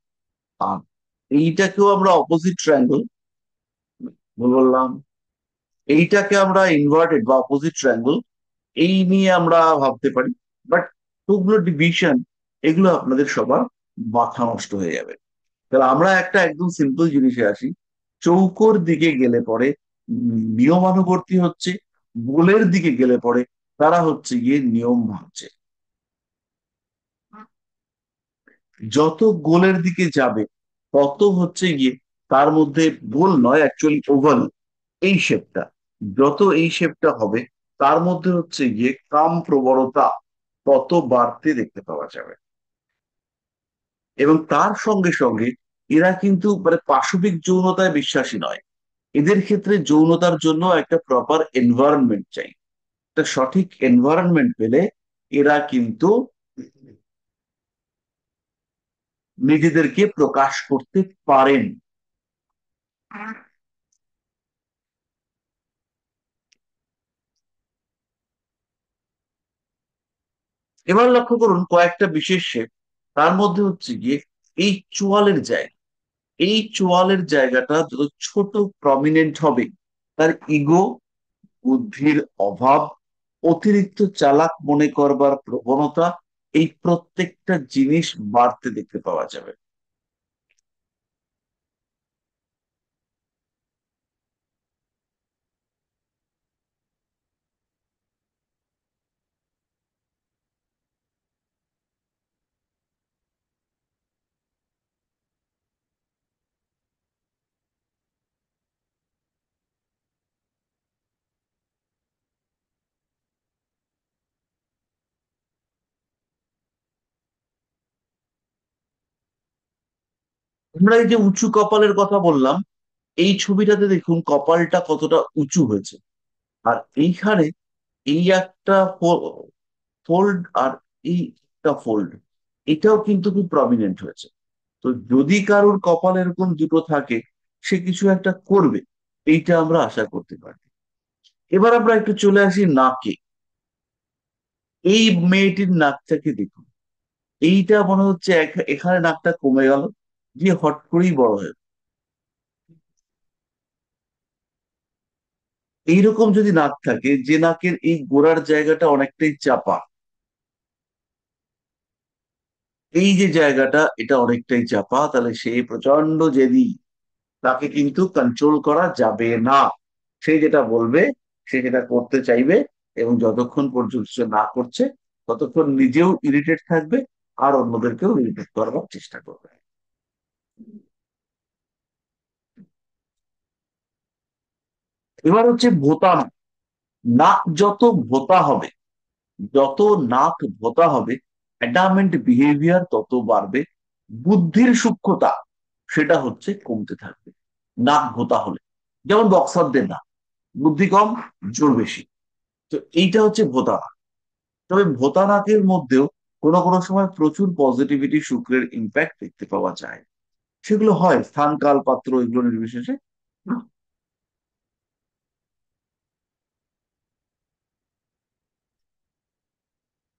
আর এইটাকেও আমরা অপোজিট ট্রায়াঙ্গল বললাম, এইটাকে আমরা ইনভার্টেড বা অপোজিট ট্রায়াঙ্গল এই নিয়ে আমরা ভাবতে পারি। বাট ওগুলো ডিভিশন, এগুলো আপনাদের সবার মাথা নষ্ট হয়ে যাবে। তাহলে আমরা একটা একদম সিম্পল জিনিসে আসি। চৌকোর দিকে গেলে পরে নিয়মানুবর্তী হচ্ছে, গোলের দিকে গেলে পরে তারা হচ্ছে গিয়ে নিয়ম ভাঙছে। যত গোলের দিকে যাবে তত হচ্ছে গিয়ে তার মধ্যে, গোল নয় অ্যাকচুয়ালি ওভাল, এই শেপটা, যত এই শেপটা হবে তার মধ্যে হচ্ছে গিয়ে কাম প্রবণতা তত বাড়তে দেখতে পাওয়া যাবে। এবং তার সঙ্গে সঙ্গে এরা কিন্তু মানে পাশবিক যৌনতায় বিশ্বাসী নয়। এদের ক্ষেত্রে যৌনতার জন্য একটা প্রপার এনভায়রনমেন্ট চাই। একটা সঠিক এনভায়রনমেন্ট পেলে এরা কিন্তু নিজেদেরকে প্রকাশ করতে পারেন। এবার লক্ষ্য করুন কয়েকটা বিশেষ শেপ, তার মধ্যে হচ্ছে গিয়ে এই চোয়ালের জায়গা, এই চোয়ালের জায়গাটা যত ছোট প্রমিনেন্ট হবে, তার ইগো, বুদ্ধির অভাব, অতিরিক্ত চালাক মনে করবার প্রবণতা, এই প্রত্যেকটা জিনিস বাড়তে দেখতে পাওয়া যাবে। আমরা এই যে উঁচু কপালের কথা বললাম, এই ছবিটাতে দেখুন কপালটা কতটা উঁচু হয়েছে, আর এইখানে এই একটা ফোল্ড, আর এই একটা ফোল্ড, এটাও কিন্তু খুব প্রমিনেন্ট হয়েছে। তো যদি কারোর কপাল এরকম দুটো থাকে, সে কিছু একটা করবে, এইটা আমরা আশা করতে পারি। এবার আমরা একটু চলে আসি নাকে। এই মেয়েটির নাকটাকে দেখুন, এইটা মনে হচ্ছে এখানে নাকটা কমে গেল, দিয়ে হট করেই বড় হয়ে গেল। এইরকম যদি নাক থাকে, যে নাকের এই গোড়ার জায়গাটা অনেকটাই চাপা, এই যে জায়গাটা এটা অনেকটাই চাপা, তাহলে সে প্রচন্ড জেদি, তাকে কিন্তু কন্ট্রোল করা যাবে না। সে যেটা বলবে, সে যেটা করতে চাইবে, এবং যতক্ষণ পর্যন্ত সে না করছে, ততক্ষণ নিজেও ইরিটেট থাকবে, আর অন্যদেরকেও ইরিটেট করার চেষ্টা করবে। এবার হচ্ছে ভোতা নাক। নাক যত ভোতা হবে, যত নাক ভোতা হবে, অ্যাডামেন্ট বিহেভিয়ার তত বাড়বে, বুদ্ধির সূক্ষ্মতা সেটা হচ্ছে কমতে থাকবে। নাক ভোতা হলে, যেমন বক্সারদের নাক, বুদ্ধি কম, জোর বেশি। তো এইটা হচ্ছে ভোতা নাক। তবে ভোতা নাকের মধ্যেও কোনো কোনো সময় প্রচুর পজিটিভিটি, শুক্রের ইম্প্যাক্ট দেখতে পাওয়া যায়। সেগুলো হয় স্থান, কাল, পাত্র এগুলো নির্বিশেষে।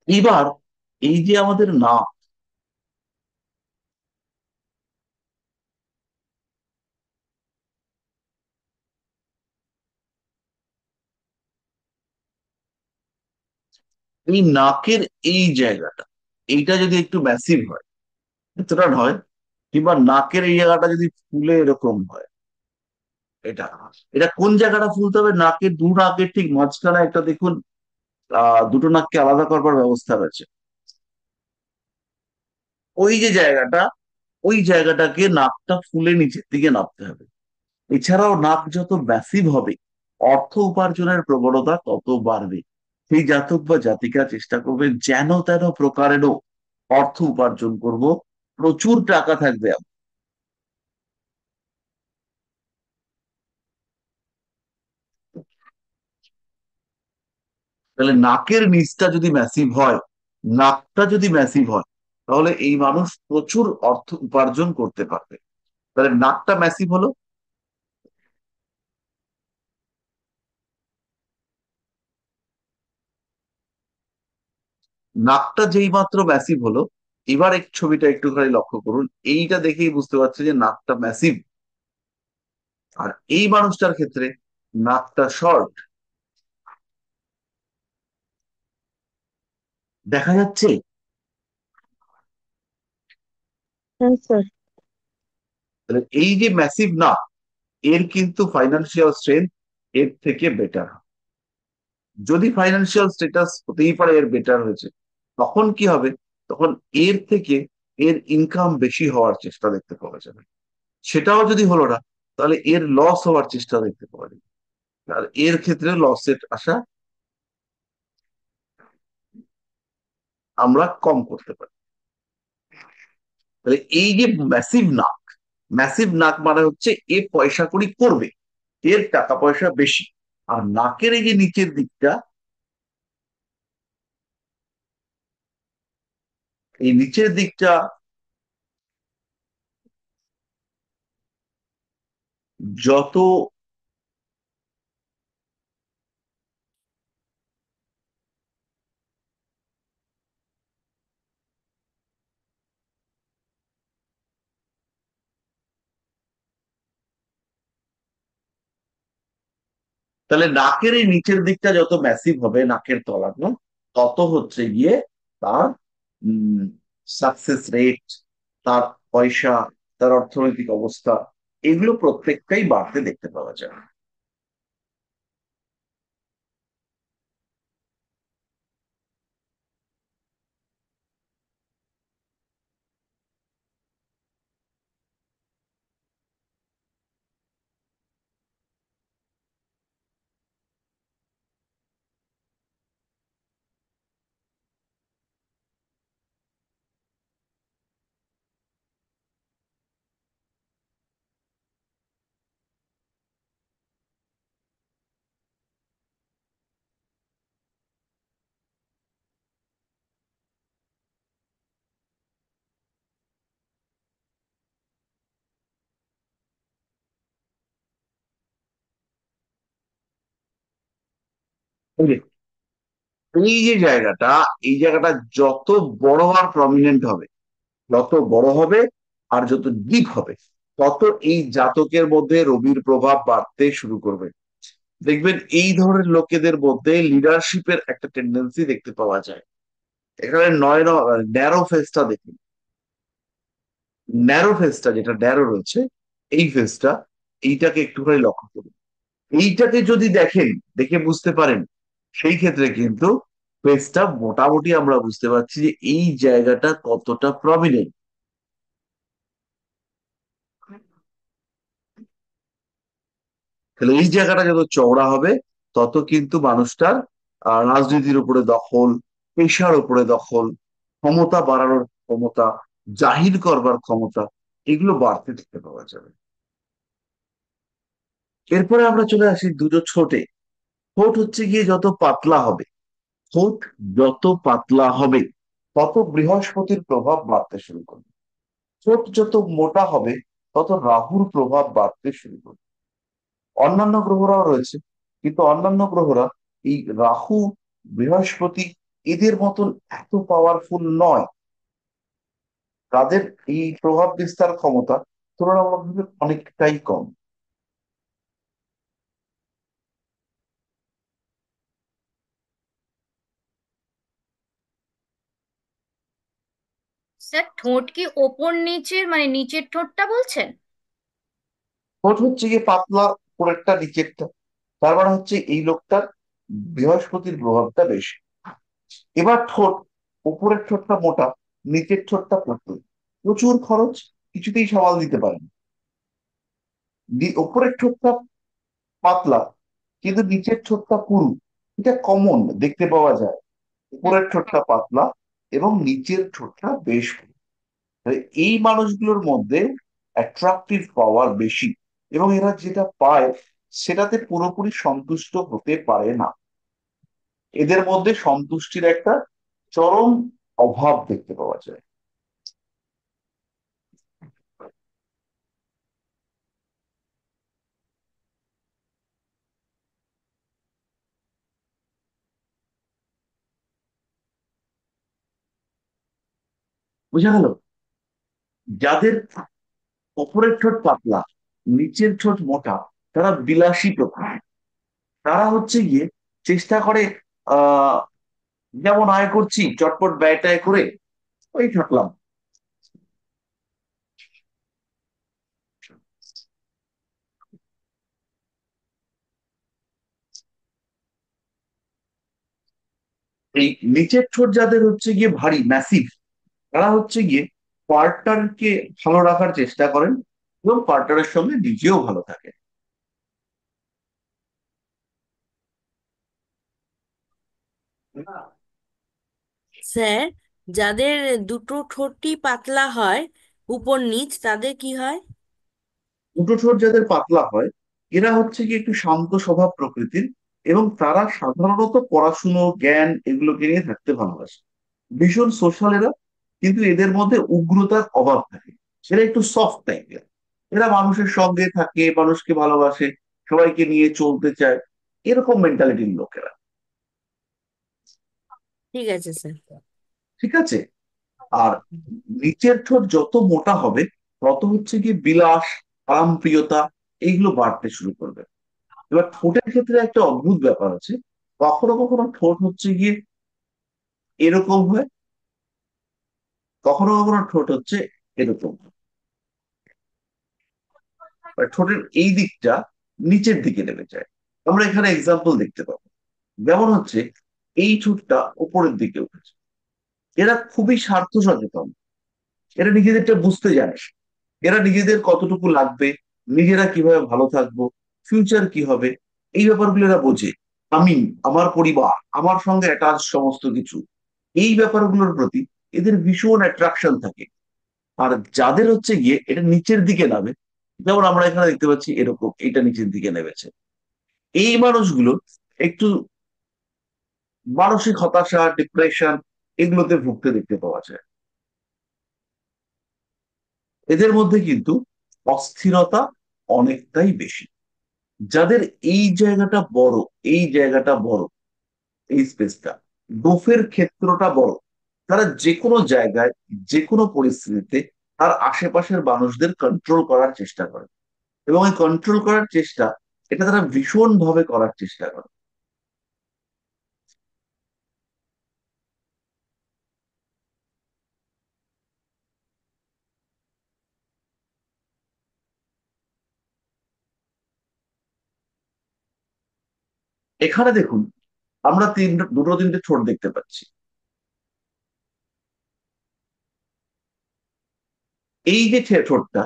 এইবার এই যে আমাদের নাক, এই নাকের এই জায়গাটা, এইটা যদি একটু ম্যাসিভ হয়, এতটা নয়, কিংবা নাকের এই জায়গাটা যদি ফুলে এরকম হয়, এটা এটা কোন জায়গাটা ফুলতে হবে, নাকের দু নাকের ঠিক মাঝখানে একটা দেখুন, দুটো নাককে আলাদা করবার ব্যবস্থা রয়েছে। ওই যে জায়গাটা, ওই জায়গাটাকে নাকটা ফুলে নিচের দিকে নামতে হবে। এছাড়াও নাক যত ম্যাসিভ হবে, অর্থ উপার্জনের প্রবণতা তত বাড়বে। সেই জাতক বা জাতিকা চেষ্টা করবেন যেন তেন প্রকারেরও অর্থ উপার্জন করব, প্রচুর টাকা থাকবে আমার। তাহলে নাকের নিচটা যদি ম্যাসিভ হয়, নাকটা যদি ম্যাসিভ হয়, তাহলে এই মানুষ প্রচুর অর্থ উপার্জন করতে পারবে। তাহলে নাকটা ম্যাসিভ হলো, নাকটা যেই মাত্র ম্যাসিভ হলো, এবার এই ছবিটা একটুখানি লক্ষ্য করুন, এইটা দেখেই বুঝতে পারছে যে নাকটা ম্যাসিভ। আর এই মানুষটার ক্ষেত্রে নাকটা শর্ট, দেখা যাচ্ছে। হ্যাঁ স্যার। তাহলে এই যে ম্যাসিভ নাক, এর কিন্তু ফাইন্যান্সিয়াল স্ট্রেংথ এর থেকে বেটার। যদি ফাইন্যান্সিয়াল স্ট্যাটাস হতেই পারে এর বেটার হয়েছে, তখন কি হবে, তখন এর থেকে এর ইনকাম বেশি হওয়ার চেষ্টা দেখতে পাওয়া যাবে। সেটাও যদি হলো না, তাহলে এর লস হওয়ার চেষ্টা দেখতে পাওয়া যাবে। আর এর ক্ষেত্রে লসের আশা আমরা কম করতে পারি। তাহলে এই যে ম্যাসিভ নাক, ম্যাসিভ নাক মানে হচ্ছে এ পয়সা কড়ি করবে, এর টাকা পয়সা বেশি। আর নাকের এই যে নিচের দিকটা, এই নিচের দিকটা যত তাহলে নাকের এই নিচের দিকটা যত ম্যাসিভ হবে, নাকের তলাটা, তত হচ্ছে গিয়ে তার সাকসেস রেট, তার পয়সা, তার অর্থনৈতিক অবস্থা, এগুলো প্রত্যেকটাই বাড়তে দেখতে পাওয়া যায়। এই যে এই জায়গাটা যত বড় আর প্রমিনেন্ট হবে, যত বড় হবে আর যত ডিপ হবে, তত এই জাতকের মধ্যে রবির প্রভাব বাড়তে শুরু করবে। দেখবেন এই ধরনের লোকেদের মধ্যে লিডারশিপের একটা টেন্ডেন্সি দেখতে পাওয়া যায়। এখানে ন্যারো ফেসটা দেখুন, ন্যারো ফেসটা যেটা ন্যারো রয়েছে, এই ফেসটা, এইটাকে একটুখানি লক্ষ্য করুন। এইটাকে যদি দেখেন, দেখে বুঝতে পারেন, সেই ক্ষেত্রে কিন্তু ফেসটা মোটামুটি আমরা বুঝতে পারছি যে এই জায়গাটা কতটা প্রমিনেন্ট। তাহলে এই জায়গাটা যত চওড়া হবে, তত কিন্তু মানুষটার রাজনীতির উপরে দখল, পেশার উপরে দখল, ক্ষমতা বাড়ানোর ক্ষমতা, জাহির করবার ক্ষমতা, এগুলো বাড়তে দেখতে পাওয়া যাবে। এরপরে আমরা চলে আসি দুটো ছোটে। ঠোঁট হচ্ছে গিয়ে যত পাতলা হবে, ঠোঁট যত পাতলা হবে, তত বৃহস্পতির প্রভাব বাড়তে শুরু করবে। ঠোঁট যত মোটা হবে, তত রাহুর প্রভাব বাড়তে শুরু করবে। অন্যান্য গ্রহরাও রয়েছে, কিন্তু অন্যান্য গ্রহরা এই রাহু, বৃহস্পতি, এদের মতন এত পাওয়ারফুল নয়। তাদের এই প্রভাব বিস্তার ক্ষমতা তুলনামূলকভাবে অনেকটাই কম। স্যার ঠোঁট কি ওপর নিচের মানে নিচের ঠোঁটটা বলছেন? ঠোঁট হচ্ছে গিয়ে পাতলা, উপরেরটা নিচেরটা, তার মানে হচ্ছে এই লোকটার বৃহস্পতির প্রভাবটা বেশি। এবার ঠোঁট, উপরের ঠোঁটটা মোটা, নিচের ঠোঁটটা পাতলা, প্রচুর খরচ, কিছুতেই সামাল দিতে পারেন। উপরের ঠোঁটটা পাতলা, কিন্তু নিচের ঠোঁটটা পুরু, এটা কমন দেখতে পাওয়া যায়। হুম। উপরের ঠোঁটটা পাতলা এবং নিচের ঠোঁটটা বেশ পুরু। তাই এই মানুষগুলোর মধ্যে অ্যাট্রাকটিভ পাওয়ার বেশি, এবং এরা যেটা পায় সেটাতে পুরোপুরি সন্তুষ্ট হতে পারে না। এদের মধ্যে সন্তুষ্টির একটা চরম অভাব দেখতে পাওয়া যায়। বুঝা গেল? যাদের উপরের ঠোঁট পাতলা, নিচের ঠোঁট মোটা, তারা বিলাসী প্রকৃতি। তারা হচ্ছে গিয়ে চেষ্টা করে, আহ যেমন আয় করছি চটপট ব্যয়টায় করে ওই থাকলাম। এই নিচের ঠোঁট যাদের হচ্ছে গিয়ে ভারী ম্যাসিভ, তারা হচ্ছে গিয়ে পার্টনারকে ভালো রাখার চেষ্টা করেন এবং পার্টনারের সঙ্গে নিজেও ভালো থাকে। স্যার, যাদের দুটো ঠোঁটই পাতলা হয়, উপর নিচ, তাদের কি হয়? দুটো ঠোঁট যাদের পাতলা হয়, এরা হচ্ছে কি একটু শান্ত স্বভাব প্রকৃতির, এবং তারা সাধারণত পড়াশুনো, জ্ঞান, এগুলোকে নিয়ে থাকতে ভালোবাসে। ভীষণ সোশ্যাল এরা, কিন্তু এদের মধ্যে উগ্রতার অভাব থাকে। এরা একটু সফট টাইপের। এরা মানুষের সঙ্গে থাকে, মানুষকে ভালোবাসে, সবাইকে নিয়ে চলতে চায়, এরকম মেন্টালিটির লোকেরা। ঠিক আছে স্যার। ঠিক আছে। আর নিচের ঠোঁট যত মোটা হবে, তত হচ্ছে কি বিলাস, আরামপ্রিয়তা, এইগুলো বাড়তে শুরু করবে। এবার ঠোঁটের ক্ষেত্রে একটা অদ্ভুত ব্যাপার আছে, কখনো কখনো ঠোঁট হচ্ছে গিয়ে এরকম হয়, কখনো কখনো ঠোঁট হচ্ছে এরকম। ঠোঁটের এই দিকটা নিচের দিকে নেমে যায়। আমরা এখানে এক্সাম্পল দেখতে পাবো, যেমন হচ্ছে এই ঠোঁটটা উপরের দিকে উঠেছে। এরা খুবই স্বার্থ সচেতন, এরা নিজেদেরটা বুঝতে জানে, এরা নিজেদের কতটুকু লাগবে, নিজেরা কিভাবে ভালো থাকবো, ফিউচার কি হবে, এই ব্যাপারগুলো এরা বোঝে। আমি, আমার পরিবার, আমার সঙ্গে অ্যাটাচ সমস্ত কিছু, এই ব্যাপারগুলোর প্রতি এদের ভীষণ অ্যাট্রাকশন থাকে। আর যাদের হচ্ছে গিয়ে এটা নিচের দিকে নামে, যেমন আমরা এখানে দেখতে পাচ্ছি এরকম, এটা নিচের দিকে নেমেছে, এই মানুষগুলো একটু মানসিক হতাশা, ডিপ্রেশন, এগুলোতে ভুগতে দেখতে পাওয়া যায়। এদের মধ্যে কিন্তু অস্থিরতা অনেকটাই বেশি। যাদের এই জায়গাটা বড়, এই জায়গাটা বড়, এই স্পেসটা, গোফের ক্ষেত্রটা বড়, তারা যে কোনো জায়গায়, যে কোনো পরিস্থিতিতে তার আশেপাশের মানুষদের কন্ট্রোল করার চেষ্টা করে, এবং এই কন্ট্রোল করার চেষ্টা, এটা তারা ভীষণ ভাবে করার চেষ্টা করে। এখানে দেখুন, আমরা দুটো তিনটে ঠোঁট দেখতে পাচ্ছি। এই যে ঠোঁটটা,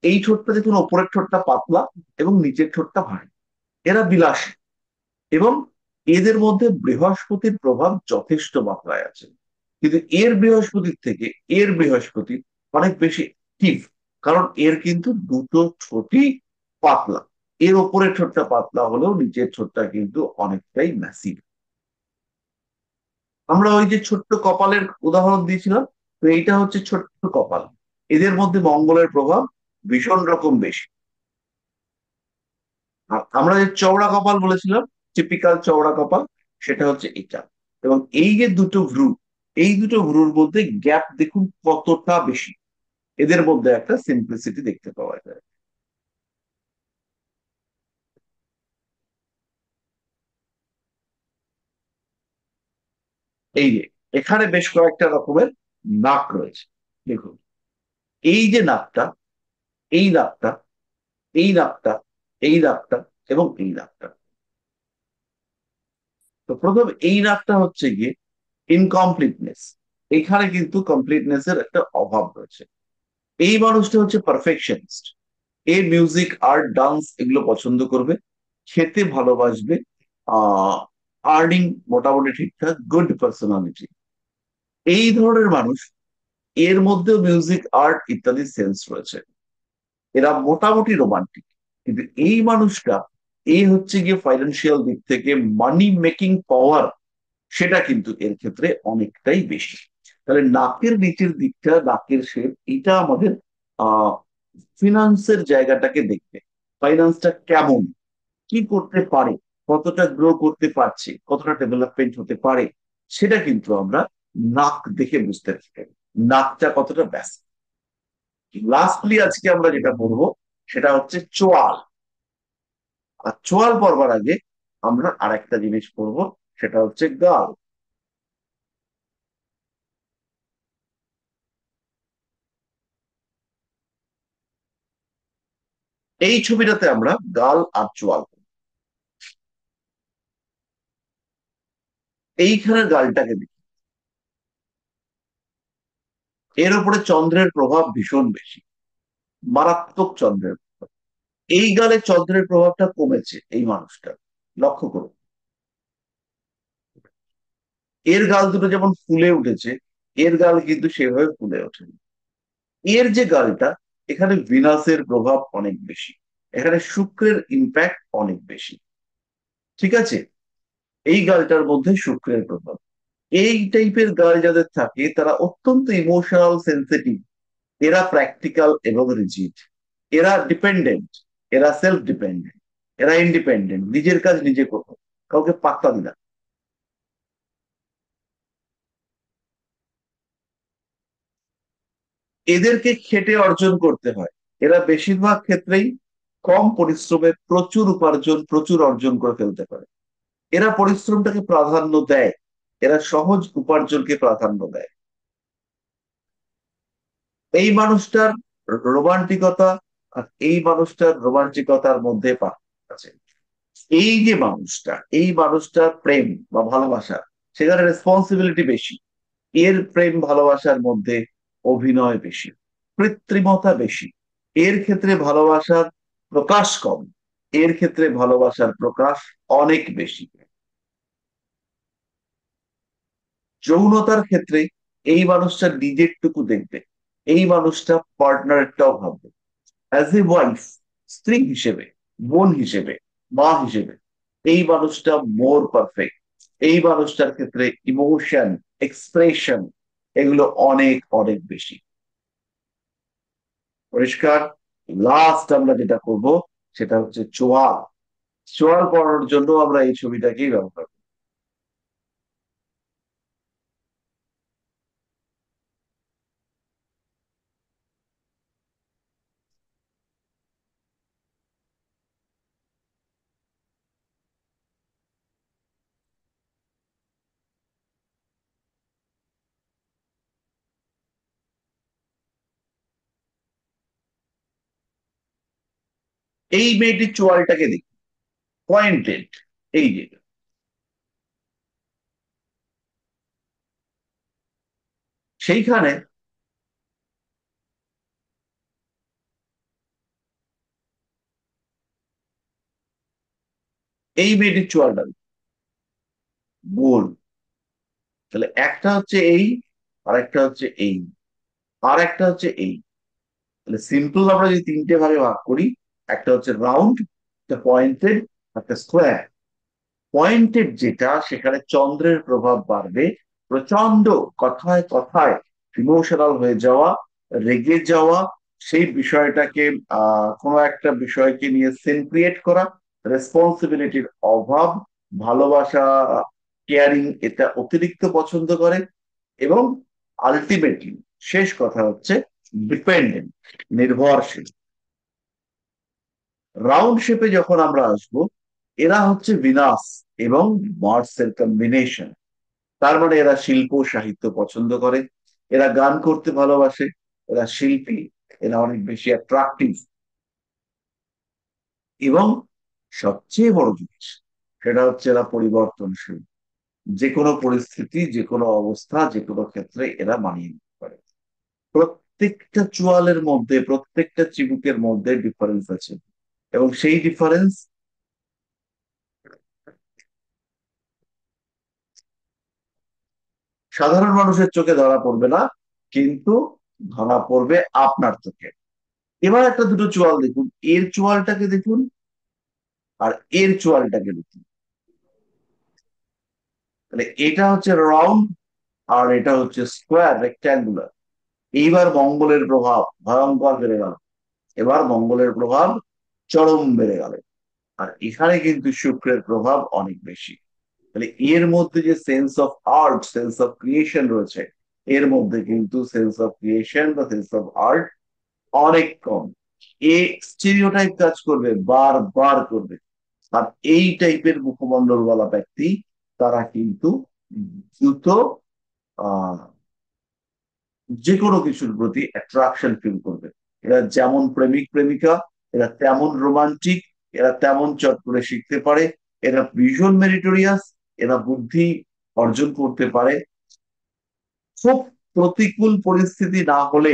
এই ঠোঁটটা দেখুন, ওপরের ঠোঁটটা পাতলা এবং নিচের ঠোঁটটা ভারী। এরা বিলাসী, এবং এদের মধ্যে বৃহস্পতির প্রভাব যথেষ্ট মাত্রায় আছে। কিন্তু এর বৃহস্পতির থেকে এর বৃহস্পতি অনেক বেশি অ্যাক্টিভ, কারণ এর কিন্তু দুটো ঠোঁটই পাতলা। এর ওপরের ঠোঁটটা পাতলা হলেও নিচের ঠোঁটটা কিন্তু অনেকটাই ম্যাসিভ। আমরা ওই যে ছোট্ট কপালের উদাহরণ দিয়েছিলাম, তো এইটা হচ্ছে ছোট্ট কপাল। এদের মধ্যে মঙ্গলের প্রভাব ভীষণ রকম বেশি। আর আমরা যে চওড়া কপাল বলেছিলাম, টিপিক্যাল চওড়া কপাল, সেটা হচ্ছে এটা। এবং এই যে দুটো ভ্রু, এই দুটো ভ্রুর মধ্যে গ্যাপ দেখুন কতটা বেশি। এদের মধ্যে একটা সিম্পলিসিটি দেখতে পাওয়া যায়। এই যে এখানে বেশ কয়েকটা রকমের নাক রয়েছে, দেখুন। এই যে নাকটা, এই নাকটা, এই নাকটা, এই নাকটা, এবং এই নাকটা। তো প্রথম এই নাকটা হচ্ছে গিয়ে ইনকমপ্লিটনেস। এখানে কিন্তু কমপ্লিটনেস এর একটা অভাব রয়েছে। এই মানুষটা হচ্ছে পারফেকশনিস্ট। এ মিউজিক, আর্ট, ডান্স এগুলো পছন্দ করবে, খেতে ভালোবাসবে, আহ আর্নিং মোটামুটি ঠিকঠাক, গুড পার্সোনালিটি। এই ধরনের মানুষ, এর মধ্যেও মিউজিক, আর্ট ইত্যাদি সেন্স রয়েছে। এরা মোটামুটি রোমান্টিক। কিন্তু এই মানুষটা, এই হচ্ছে গিয়ে ফাইন্যান্সিয়াল দিক থেকে মানি মেকিং পাওয়ার, সেটা কিন্তু এর ক্ষেত্রে অনেকটাই বেশি। তাহলে নাকের নিচের দিকটা, নাকের শেপ, এটা আমাদের আহ ফিনান্সের জায়গাটাকে দেখবে। ফাইন্যান্সটা কেমন, কি করতে পারে, কতটা গ্রো করতে পারছে, কতটা ডেভেলপমেন্ট হতে পারে, সেটা কিন্তু আমরা নাক দেখে বুঝতে পারি, নাকটা কতটা ব্যস্ত। লাস্টলি আজকে আমরা যেটা পড়বো সেটা হচ্ছে চোয়াল। আর চোয়াল পড়বার আগে আমরা আরেকটা জিনিস পড়বো, সেটা হচ্ছে গাল। এই ছবিটাতে আমরা গাল আর চোয়াল, এইখানের গালটাকে দেখি। এর উপরে চন্দ্রের প্রভাব ভীষণ বেশি, মারাত্মক চন্দ্রের প্রভাব। এই গালে চন্দ্রের প্রভাবটা কমেছে এই মানুষটা, লক্ষ্য করুন। এর গাল দুটো যেমন ফুলে উঠেছে, এর গাল কিন্তু সেভাবে ফুলে ওঠেনি। এর যে গালটা, এখানে ভিনাসের প্রভাব অনেক বেশি, এখানে শুক্রের ইম্প্যাক্ট অনেক বেশি। ঠিক আছে, এই গালটার মধ্যে শুক্রের প্রভাব। এই টাইপের গাল যাদের থাকে তারা অত্যন্ত ইমোশনাল, সেন্সিটিভ। এরা প্র্যাকটিক্যাল এবং রিজিড। এরা ডিপেন্ডেন্ট, এরা সেলফ ডিপেন্ডেন্ট, এরা ইন্ডিপেন্ডেন্ট, নিজের কাজ নিজে করবে, কাউকে পাত্তা দিবে না। এদেরকে খেটে অর্জন করতে হয়। এরা বেশিরভাগ ক্ষেত্রেই কম পরিশ্রমে প্রচুর উপার্জন, প্রচুর অর্জন করে ফেলতে পারে। এরা পরিশ্রমটাকে প্রাধান্য দেয়, এরা সহজ উপার্জনকে প্রাধান্য দেয়। এই মানুষটার রোমান্টিকতা আর এই মানুষটার রোমান্টিকতার মধ্যে পার্থক্য আছে। এই মানুষটার প্রেম বা ভালোবাসা, সেখানে রেসপন্সিবিলিটি বেশি। এর প্রেম ভালোবাসার মধ্যে অভিনয় বেশি, কৃত্রিমতা বেশি। এর ক্ষেত্রে ভালোবাসার প্রকাশ কম, এর ক্ষেত্রে ভালোবাসার প্রকাশ অনেক বেশি। যৌনতার ক্ষেত্রে এই মানুষটা নিজেরটুকু দেখবে, এই মানুষটা পার্টনারটাও ভাববে। অ্যাজ এ ওয়াইফ, স্ত্রী হিসেবে, বোন হিসেবে, মা হিসেবে এই মানুষটা মোর পারফেক্ট। এই মানুষটার ক্ষেত্রে ইমোশন, এক্সপ্রেশন এগুলো অনেক অনেক বেশি পরিষ্কার। লাস্ট আমরা যেটা করব সেটা হচ্ছে চোয়াল। চোয়াল পড়ানোর জন্য আমরা এই ছবিটাকেই ব্যবহার করি। এই মেয়েটির চোয়ালটাকে দেখি, পয়েন্টেড, এই যে সেইখানে এই মেয়েটির চোয়ালটা দেখি, গোল। তাহলে একটা হচ্ছে এই, আর একটা হচ্ছে এই, আর একটা হচ্ছে এই। তাহলে সিম্পল আমরা যদি তিনটে ভাগে ভাগ করি, একটা হচ্ছে রাউন্ড, একটা পয়েন্টেড, একটা স্কোয়ার। পয়েন্টেড যেটা, সেখানে চন্দ্রের প্রভাব বাড়বে, প্রচন্ড কথায় কথায় ইমোশনাল হয়ে যাওয়া, রেগে যাওয়া, সেই বিষয়টাকে কোনো একটা বিষয়কে নিয়ে সিন ক্রিয়েট করা, রেসপন্সিবিলিটির অভাব, ভালোবাসা, কেয়ারিং এটা অতিরিক্ত পছন্দ করে, এবং আলটিমেটলি শেষ কথা হচ্ছে ডিপেন্ডেন্ট, নির্ভরশীল। রাউন্ড শেপে যখন আমরা আসব, এরা হচ্ছে ভিনাস এবং মার্সের কম্বিনেশন। তার মানে এরা শিল্প সাহিত্য পছন্দ করে, এরা গান করতে ভালোবাসে, এরা শিল্পী, এরা অনেক বেশি অ্যাট্রাকটিভ, এবং সবচেয়ে বড় জিনিস সেটা হচ্ছে এরা পরিবর্তনশীল। যে কোনো পরিস্থিতি, যে কোনো অবস্থা, যে কোনো ক্ষেত্রে এরা মানিয়ে নিতে পারে। প্রত্যেকটা চোয়ালের মধ্যে, প্রত্যেকটা চিবুকের মধ্যে ডিফারেন্স আছে, এবং সেই ডিফারেন্স সাধারণ মানুষের চোখে ধরা পড়বে না, কিন্তু ধরা পড়বে আপনার চোখে। এবার একটা দুটো চোয়াল দেখুন, এর চোয়ালটাকে দেখুন আর এর চোয়ালটাকে দেখুন। তাহলে এটা হচ্ছে রাউন্ড, আর এটা হচ্ছে স্কোয়ার, রেক্ট্যাঙ্গুলার। এইবার মঙ্গলের প্রভাব ভয়ঙ্কর বেড়ে গেল, এবার মঙ্গলের প্রভাব চরম বেড়ে গেল, আর এখানে কিন্তু শুক্রের প্রভাব অনেক বেশি। তাহলে এর মধ্যে যে sense of art, sense of creation রয়েছে, এর মধ্যে কিন্তু সেন্স অফ ক্রিয়েশন বা সেন্স অফ আর্ট অনেক কম। এ স্টেরিওটাইপ কাজ করবে, বারবার করবে। আর এই টাইপের মুখমণ্ডলওয়ালা ব্যক্তি, তারা কিন্তু দ্রুত আহ যে কোনো কিছুর প্রতি অ্যাট্রাকশন ফিল করবে। এরা যেমন প্রেমিক প্রেমিকা, এরা তেমন রোমান্টিক, এরা তেমন চট করে শিখতে পারে, এরা ভীষণ মেরিটোরিয়াস, এরা বুদ্ধি অর্জন করতে পারে। খুব প্রতিকূল পরিস্থিতি না হলে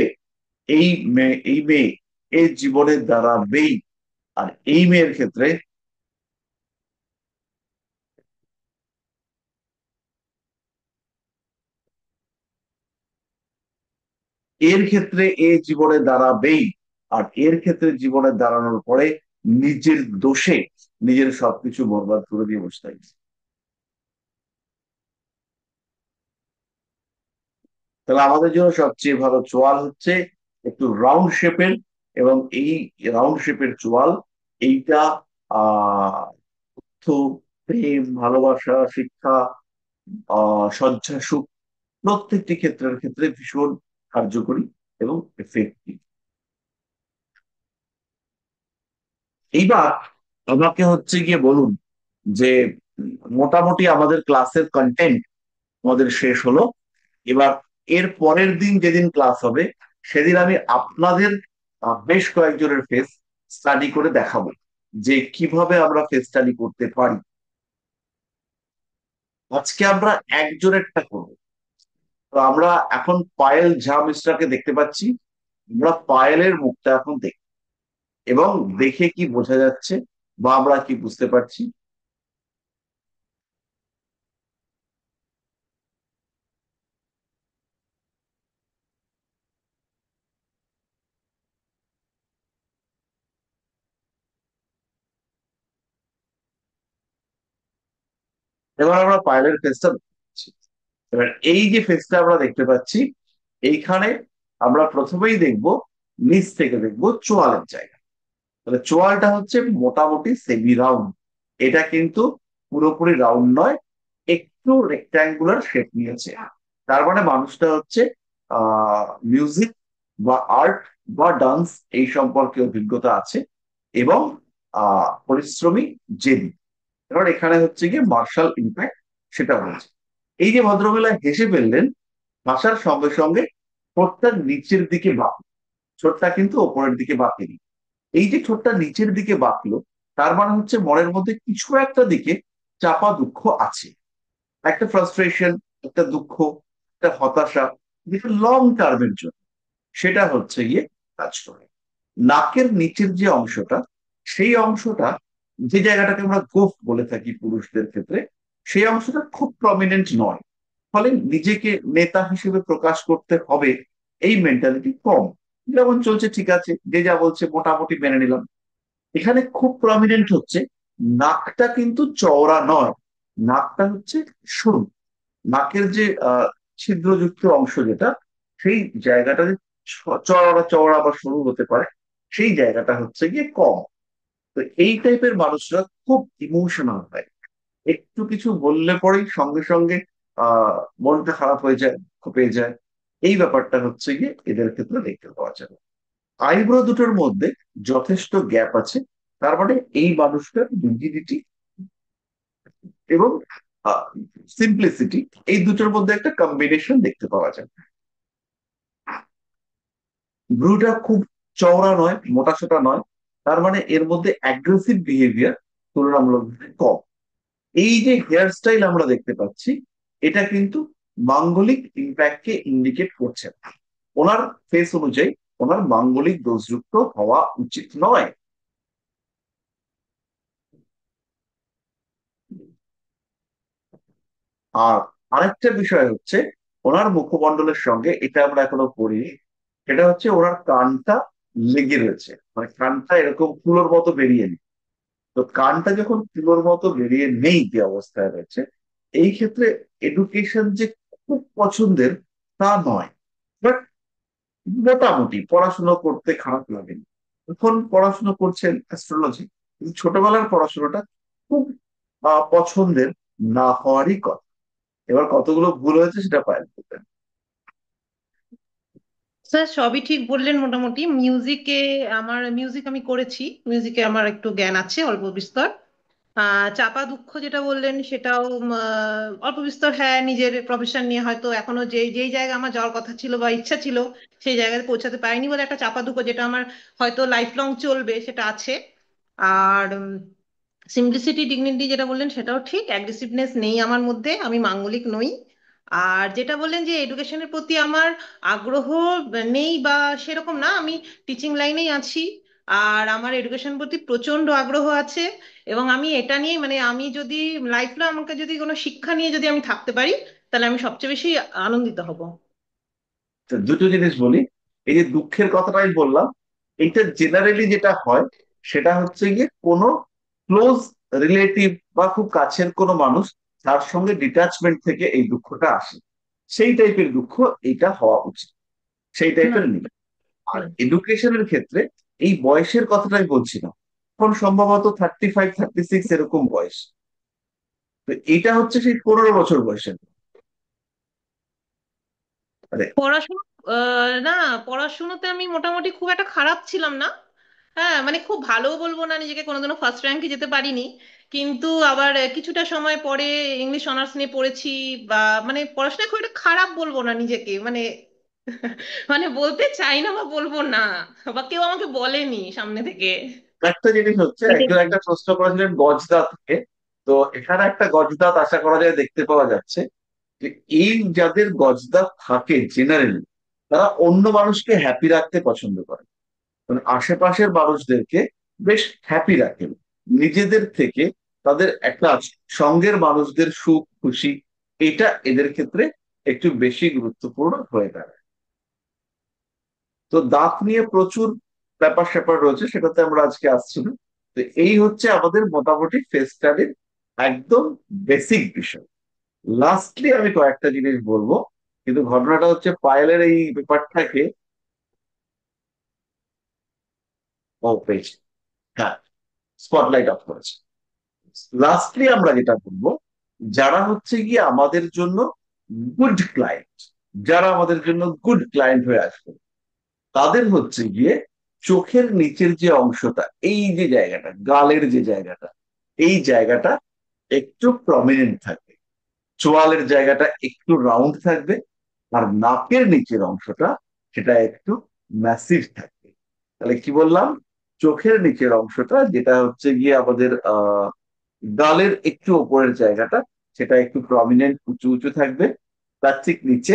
এই মেয়ে এই জীবনের দাঁড়াবেই। আর এই মেয়ের ক্ষেত্রে এ জীবনে দাঁড়াবেই। আর এর ক্ষেত্রে জীবনে দাঁড়ানোর পরে নিজের দোষে নিজের সবকিছু বরবাদ করে দিয়ে বসে থাকবে। তাহলে আমাদের জন্য সবচেয়ে ভালো চোয়াল হচ্ছে একটু রাউন্ড শেপের, এবং এই রাউন্ড শেপের চোয়াল, এইটা তথ্য, প্রেম, ভালোবাসা, শিক্ষা, সজ্জা সুখ প্রত্যেকটি ক্ষেত্রের ক্ষেত্রে ভীষণ কার্যকরী এবং এফেক্টিভ। এইবার আমাকে হচ্ছে গিয়ে বলুন যে মোটামুটি আমাদের ক্লাসের কন্টেন্ট আমাদের শেষ হলো। এবার এর পরের দিন যেদিন ক্লাস হবে সেদিন আমি আপনাদের বেশ কয়েকজনের ফেস স্টাডি করে দেখাবো যে কিভাবে আমরা ফেস স্টাডি করতে পারি। আজকে আমরা একজনেরটা করবো। তো আমরা এখন পায়েল ঝা মিশ্রাকে দেখতে পাচ্ছি। আমরা পায়েলের মুখটা এখন দেখি এবং দেখে কি বোঝা যাচ্ছে বা আমরা কি বুঝতে পারছি। এবার আমরা পায়েলের ফেসটা দেখছি। এবার এই যে ফেসটা আমরা দেখতে পাচ্ছি এইখানে আমরা প্রথমেই দেখব, নিচ থেকে দেখব চোয়ালের জায়গা। তাহলে চোয়ালটা হচ্ছে মোটামুটি সেমি রাউন্ড। এটা কিন্তু পুরোপুরি রাউন্ড নয়, একটু রেক্ট্যাঙ্গুলার শেপ নিয়েছে। তার মানে মানুষটা হচ্ছে মিউজিক বা আর্ট বা ডান্স এই সম্পর্কে অভিজ্ঞতা আছে এবং পরিশ্রমী জেদি। কারণ এখানে হচ্ছে গিয়ে মার্শাল ইম্প্যাক্ট সেটা বলছে। এই যে ভদ্রমহিলা হেসে ফেললেন, হাসার সঙ্গে সঙ্গে ঠোঁটটা নিচের দিকে বাঁকলো। ঠোঁটটা কিন্তু ওপরের দিকে বাঁকেনি। এই যে ঠোঁটটা নিচের দিকে বাঁকলো তার মানে হচ্ছে মনের মধ্যে কিছু একটা দিকে চাপা দুঃখ আছে। একটা ফ্রাস্ট্রেশন, একটা দুঃখ, একটা হতাশা, যেটা লং টার্মের জন্য সেটা হচ্ছে গিয়ে কাজ করে। নাকের নিচের যে অংশটা, সেই অংশটা, যে জায়গাটাকে আমরা গোফ বলে থাকি পুরুষদের ক্ষেত্রে, সেই অংশটা খুব প্রমিনেন্ট নয়। ফলে নিজেকে নেতা হিসেবে প্রকাশ করতে হবে এই মেন্টালিটি কম। যেমন চলছে ঠিক আছে, যে যা বলছে মোটামুটি মেনে নিলাম। এখানে খুব প্রমিনেন্ট হচ্ছে নাকটা কিন্তু চওড়া নয়, নাকটা হচ্ছে সরু। নাকের যে ছিদ্রযুক্ত অংশ যেটা, সেই জায়গাটা যে চওড়া চওড়া বা সরু হতে পারে, সেই জায়গাটা হচ্ছে গিয়ে কম। তো এই টাইপের মানুষরা খুব ইমোশনাল হয়। একটু কিছু বললে পরেই সঙ্গে সঙ্গে মনটা খারাপ হয়ে যায়, পেয়ে যায়। এই ব্যাপারটা হচ্ছে গিয়ে এদের ক্ষেত্রে দেখতে পাওয়া যাবে। আইব্রো দুটোর মধ্যে যথেষ্ট গ্যাপ আছে। তার মানে এই মানুষটার রিজিডিটি এবং সিম্পলিসিটি, এই দুটোর মধ্যে একটা কম্বিনেশন দেখতে পাওয়া যায়। ব্রুটা খুব চওড়া নয়, মোটাসোটা নয়। তার মানে এর মধ্যে অ্যাগ্রেসিভ বিহেভিয়ার তুলনামূলকভাবে কম। এই যে হেয়ার স্টাইল আমরা দেখতে পাচ্ছি, এটা কিন্তু মাঙ্গলিক ইম্প্যাক্টকে ইন্ডিকেট করছে না। ওনার ফেস অনুযায়ী ওনার মাঙ্গলিক দোষযুক্ত হওয়া উচিত নয়। আর আরেকটা বিষয় হচ্ছে ওনার মুখমণ্ডলের সঙ্গে, এটা আমরা এখনো পড়িনি, সেটা হচ্ছে ওনার কানটা লেগে রয়েছে, মানে কানটা এরকম তুলোর মতো বেরিয়ে নেই। তো কানটা যখন তুলোর মতো বেরিয়ে নেই, যে অবস্থায় রয়েছে, এই ক্ষেত্রে এডুকেশন যে খুব পছন্দের তা নয়। বাট মোটামুটি পড়াশোনা করতে খারাপ লাগেনি। এখন পড়াশোনা করছেন অ্যাস্ট্রোলজি, কিন্তু ছোটবেলার পড়াশোনাটা খুব পছন্দের না হওয়ারই কথা। এবার কতগুলো ভুল হয়েছে সেটা পায়েল বলবেন। স্যার সবই ঠিক বললেন মোটামুটি। মিউজিক আমি করেছি, মিউজিকে আমার একটু জ্ঞান আছে অল্প বিস্তর। চাপা দুঃখ যেটা বললেন সেটাও অল্প বিস্তর, হ্যাঁ, নিজের প্রফেশন নিয়ে হয়তো এখনো যেই যেই জায়গায় আমার যাওয়ার কথা ছিল বা ইচ্ছা ছিল সেই জায়গায় পৌঁছাতে পারিনি বলে একটা চাপা দুঃখ, যেটা আমার হয়তো লাইফ লং চলবে, সেটা আছে। আর সিম্পলিসিটি ডিগনিটি যেটা বললেন সেটাও ঠিক, অ্যাগ্রেসিভনেস নেই আমার মধ্যে, আমি মাঙ্গলিক নই। আর যেটা বললেন যে এডুকেশনের প্রতি আমার আগ্রহ নেই বা সেরকম না, আমি টিচিং লাইনেই আছি। আর আমার এডুকেশন প্রতি প্রচন্ড আগ্রহ আছে। এবং আমি এটা নিয়ে, মানে আমি যদি লাইফ লং আমাকে যদি কোনো শিক্ষা নিয়ে যদি আমি থাকতে পারি, তাহলে আমি সবচেয়ে বেশি আনন্দিত হব। তো দুটো জিনিস বলি। এই যে দুঃখের কথাটাই বললাম, এইটা জেনারেলি যেটা হয় সেটা হচ্ছে গিয়ে কোনো ক্লোজ রিলেটিভ বা খুব কাছের কোনো মানুষ, তার সঙ্গে ডিটাচমেন্ট থেকে এই দুঃখটা আসে। সেই টাইপের দুঃখ এইটা হওয়া উচিত, সেই না। টাইপের নেই। আর এডুকেশনের ক্ষেত্রে এই বয়সের কথাটাই বলছি না, এখন সম্ভবত 35 36 এরকম বয়স। তো এটা হচ্ছে সেই 15 বছর বয়সের। মানে পড়াশোনা না, পড়াশোনাতে আমি মোটামুটি খুব একটা খারাপ ছিলাম না। হ্যাঁ মানে খুব ভালো বলবো না, নিজেকে কোনোদিনও ফার্স্ট র্যাঙ্কে যেতে পারিনি, কিন্তু আবার কিছুটা সময় পরে ইংলিশ অনার্স নিয়ে পড়েছি। বা মানে পড়াশোনা খুব একটা খারাপ বলবো না নিজেকে, মানে মানে বলতে চাই না বা বলবো না, বা কেউ আমাকে বলেনি সামনে থেকে। একটা জিনিস হচ্ছে, এটাই একজন একটা বলছি। প্রশ্ন করেছিলেন গজদা থেকে। তো এখানে একটা গজদাঁত আশা করা যায় দেখতে পাওয়া যাচ্ছে যে এই যাদের গজদাঁত থাকে জেনারেলি, তারা অন্য মানুষকে হ্যাপি রাখতে পছন্দ করে, মানে আশেপাশের মানুষদেরকে বেশ হ্যাপি রাখেন নিজেদের থেকে। তাদের একটা সঙ্গের মানুষদের সুখ খুশি, এটা এদের ক্ষেত্রে একটু বেশি গুরুত্বপূর্ণ হয়ে দাঁড়ায়। তো দাঁত নিয়ে প্রচুর ব্যাপার স্যাপার রয়েছে, সেটাতে আমরা আজকে আসছি না। তো এই হচ্ছে আমাদের মোটামুটি ফেস স্টাডির একদম বেসিক বিষয়। লাস্টলি আমি কয়েকটা জিনিস বলবো, কিন্তু ঘটনাটা হচ্ছে পায়েলের এই ব্যাপারটাকে, ও পেয়েছি, হ্যাঁ, স্পটলাইট অফ করেছে। লাস্টলি আমরা যেটা বলবো, যারা হচ্ছে গিয়ে আমাদের জন্য গুড ক্লায়েন্ট, যারা আমাদের জন্য গুড ক্লায়েন্ট হয়ে আসবে, তাদের হচ্ছে গিয়ে চোখের নিচের যে অংশটা, এই যে জায়গাটা, গালের যে জায়গাটা, এই জায়গাটা একটু প্রমিনেন্ট থাকবে, চোয়ালের জায়গাটা একটু রাউন্ড থাকবে, আর নাকের নিচের অংশটা সেটা একটু ম্যাসিভ থাকবে। তাহলে কি বললাম, চোখের নিচের অংশটা যেটা হচ্ছে গিয়ে আমাদের গালের একটু ওপরের জায়গাটা, সেটা একটু প্রমিনেন্ট উঁচু উঁচু থাকবে। তার ঠিক নিচে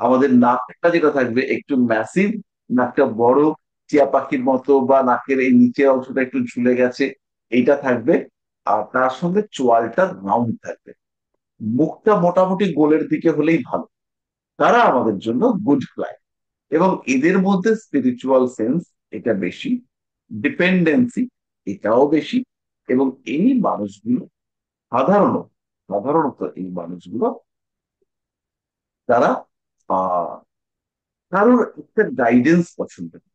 আমাদের নাকটা যেটা থাকবে একটু ম্যাসিভ, নাকটা বড়, টিয়া পাখির মতো, বা নাকের এই নিচের অংশটা একটু ঝুলে গেছে, এইটা থাকবে। আর তার সঙ্গে চোয়ালটা রাউন্ড থাকবে। মুখটা মোটামুটি গোলের দিকে হলেই ভালো। তারা আমাদের জন্য গুড ক্লায়েন্ট। এবং এদের মধ্যে স্পিরিচুয়াল সেন্স এটা বেশি, ডিপেন্ডেন্সি এটাও বেশি। এবং এই মানুষগুলো সাধারণত সাধারণত এই মানুষগুলো, তারা আহ কারোর একটা গাইডেন্স পছন্দ করে।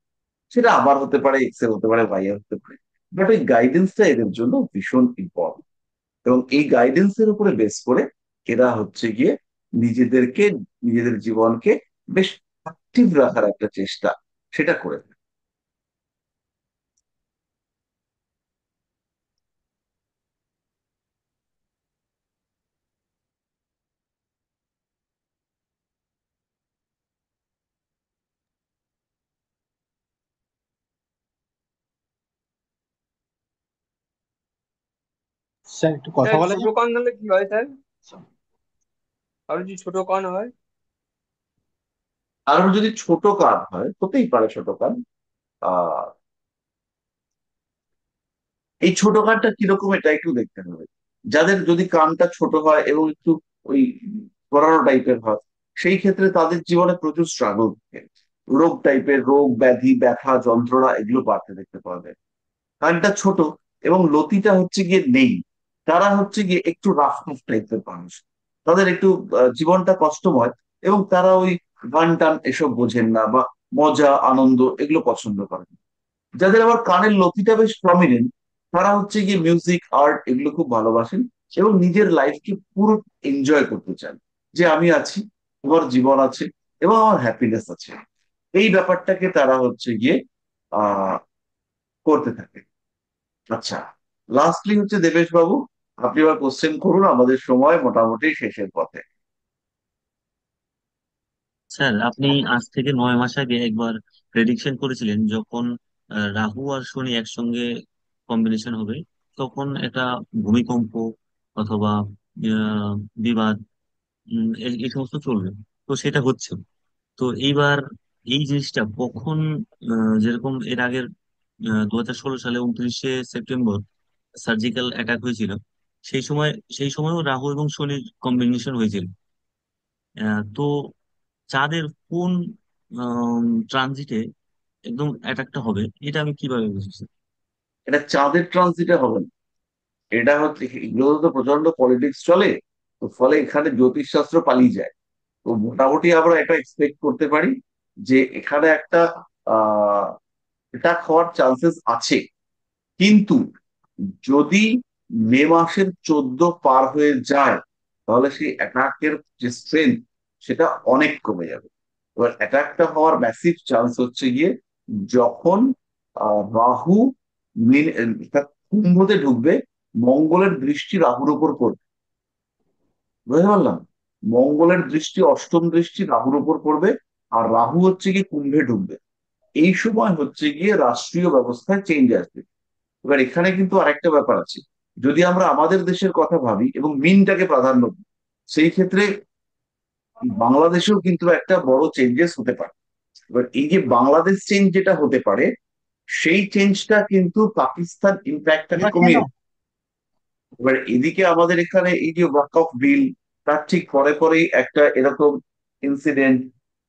সেটা আমার হতে পারে, এক্সেল হতে পারে, ভাইয়ার হতে পারে, বাট ওই গাইডেন্সটা এদের জন্য ভীষণ ইম্পর্টেন্ট। এবং এই গাইডেন্সের উপরে বেস করে এরা হচ্ছে গিয়ে নিজেদেরকে, নিজেদের জীবনকে বেশ অ্যাক্টিভ রাখার একটা চেষ্টা সেটা করে থাকে। স্যার একটু কথা স্যার বলা ছোট যাবে? কান হলে কি হয় স্যার? আর যদি ছোট কান হয়? আর যদি ছোট কান হয়, হতেই পারে ছোট কান। আহ এই ছোট কানটা কিরকম এটা একটু দেখতে হবে। যাদের যদি কানটা ছোট হয় এবং একটু ওই বড় টাইপের হয়, সেই ক্ষেত্রে তাদের জীবনে প্রচুর স্ট্রাগল থাকে, রোগ টাইপের রোগ ব্যাধি ব্যথা যন্ত্রণা এগুলো বাড়তে দেখতে পাওয়া যায়। কানটা ছোট এবং লতিটা হচ্ছে গিয়ে নেই, তারা হচ্ছে গিয়ে একটু রাফ রাফ টাইপের মানুষ, তাদের একটু জীবনটা কষ্টময়, এবং তারা ওই গান টান এসব বোঝেন না, বা মজা আনন্দ এগুলো পছন্দ করেন না। যাদের আবার কানের লতিটা বেশ প্রমিনেন্ট, তারা হচ্ছে গিয়ে মিউজিক আর্ট এগুলো খুব ভালোবাসেন, এবং নিজের লাইফকে পুরো এনজয় করতে চান, যে আমি আছি, আমার জীবন আছে, এবং আমার হ্যাপিনেস আছে। এই ব্যাপারটাকে তারা হচ্ছে গিয়ে আহ করতে থাকে। আচ্ছা, লাস্টলি হচ্ছে দেবেশ বাবু, আপনি আবার কোশ্চেন করুন, আমাদের সময় মোটামুটি শেষের পথে। স্যার আপনি আজ থেকে 9 মাস আগে একবার প্রেডিকশন করেছিলেন যখন রাহু আর শনি একসঙ্গে কম্বিনেশন হবে, তখন একটা ভূমিকম্প অথবা আহ, বিবাদ, এই সমস্ত চলবে। তো সেটা হচ্ছে। তো এইবার এই জিনিসটা কখন, যেরকম এর আগের 2016 সালে 29শে সেপ্টেম্বর সার্জিক্যাল অ্যাটাক হয়েছিল, সেই সময় সেই সময়ও রাহু এবং শনির কম্বিনেশন হয়েছিল। তো চাঁদের কোন ট্রানজিটে একদম অ্যাটাকটা হবে, এটা আমি কিভাবে বুঝছি? এটা চাঁদের ট্রানজিটে হবে না। এটা হচ্ছে, এগুলো তো প্রচন্ড পলিটিক্স চলে, তো ফলে এখানে জ্যোতিষশাস্ত্র পালিয়ে যায়। তো মোটামুটি আমরা এটা এক্সপেক্ট করতে পারি যে এখানে একটা আহ অ্যাটাক হওয়ার চান্সেস আছে। কিন্তু যদি মে মাসের 14 পার হয়ে যায়, তাহলে সেই অ্যাটাকের যে স্ট্রেংথ সেটা অনেক কমে যাবে। এবার অ্যাটাকটা হওয়ার ম্যাসিভ চান্স হচ্ছে গিয়ে যখন রাহু মীন কুম্ভতে ঢুকবে, মঙ্গলের দৃষ্টি রাহুর উপর পড়বে। বুঝতে পারলাম? মঙ্গলের দৃষ্টি, অষ্টম দৃষ্টি রাহুর উপর পড়বে, আর রাহু হচ্ছে গিয়ে কুম্ভে ঢুকবে। এই সময় হচ্ছে গিয়ে রাষ্ট্রীয় ব্যবস্থায় চেঞ্জ আসবে। এবার এখানে কিন্তু আরেকটা ব্যাপার আছে। যদি আমরা আমাদের দেশের কথা ভাবি এবং মিনটাকে প্রাধান্য দিই, সেই ক্ষেত্রে বাংলাদেশেও কিন্তু একটা বড় চেঞ্জেস হতে পারে। এবার এই যে বাংলাদেশ চেঞ্জ যেটা হতে পারে, সেই চেঞ্জটা কিন্তু পাকিস্তান ইম্প্যাক্টটাকে কমিয়ে দেবে। এবার এদিকে আমাদের এখানে এই যে ওয়াক অফ বিল, তার ঠিক পরে পরেই একটা এরকম ইনসিডেন্ট,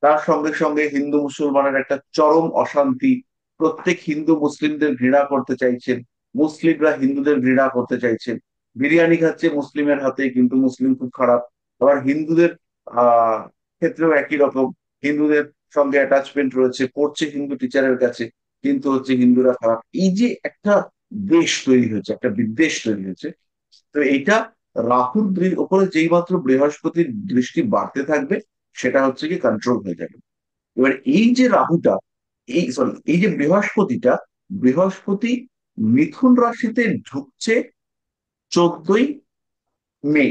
তার সঙ্গে সঙ্গে হিন্দু মুসলমানের একটা চরম অশান্তি। প্রত্যেক হিন্দু মুসলিমদের ঘৃণা করতে চাইছেন, মুসলিমরা হিন্দুদের ঘৃণা করতে চাইছেন। বিরিয়ানি খাচ্ছে মুসলিমের হাতে, কিন্তু মুসলিম খুব খারাপ। আবার হিন্দুদের আহ ক্ষেত্রেও একই রকম, হিন্দুদের সঙ্গে অ্যাটাচমেন্ট রয়েছে, পড়ছে হিন্দু টিচারের কাছে, কিন্তু হচ্ছে হিন্দুরা খারাপ। এই যে একটা দেশ তৈরি হয়েছে, একটা বিদ্বেষ তৈরি হয়েছে। তো এইটা রাহুর উপরে যেই মাত্র বৃহস্পতির দৃষ্টি বাড়তে থাকবে, সেটা হচ্ছে কি কন্ট্রোল হয়ে যাবে। এবার এই যে রাহুটা, এই যে বৃহস্পতিটা, বৃহস্পতি মিথুন রাশিতে ঢুকছে 14ই মে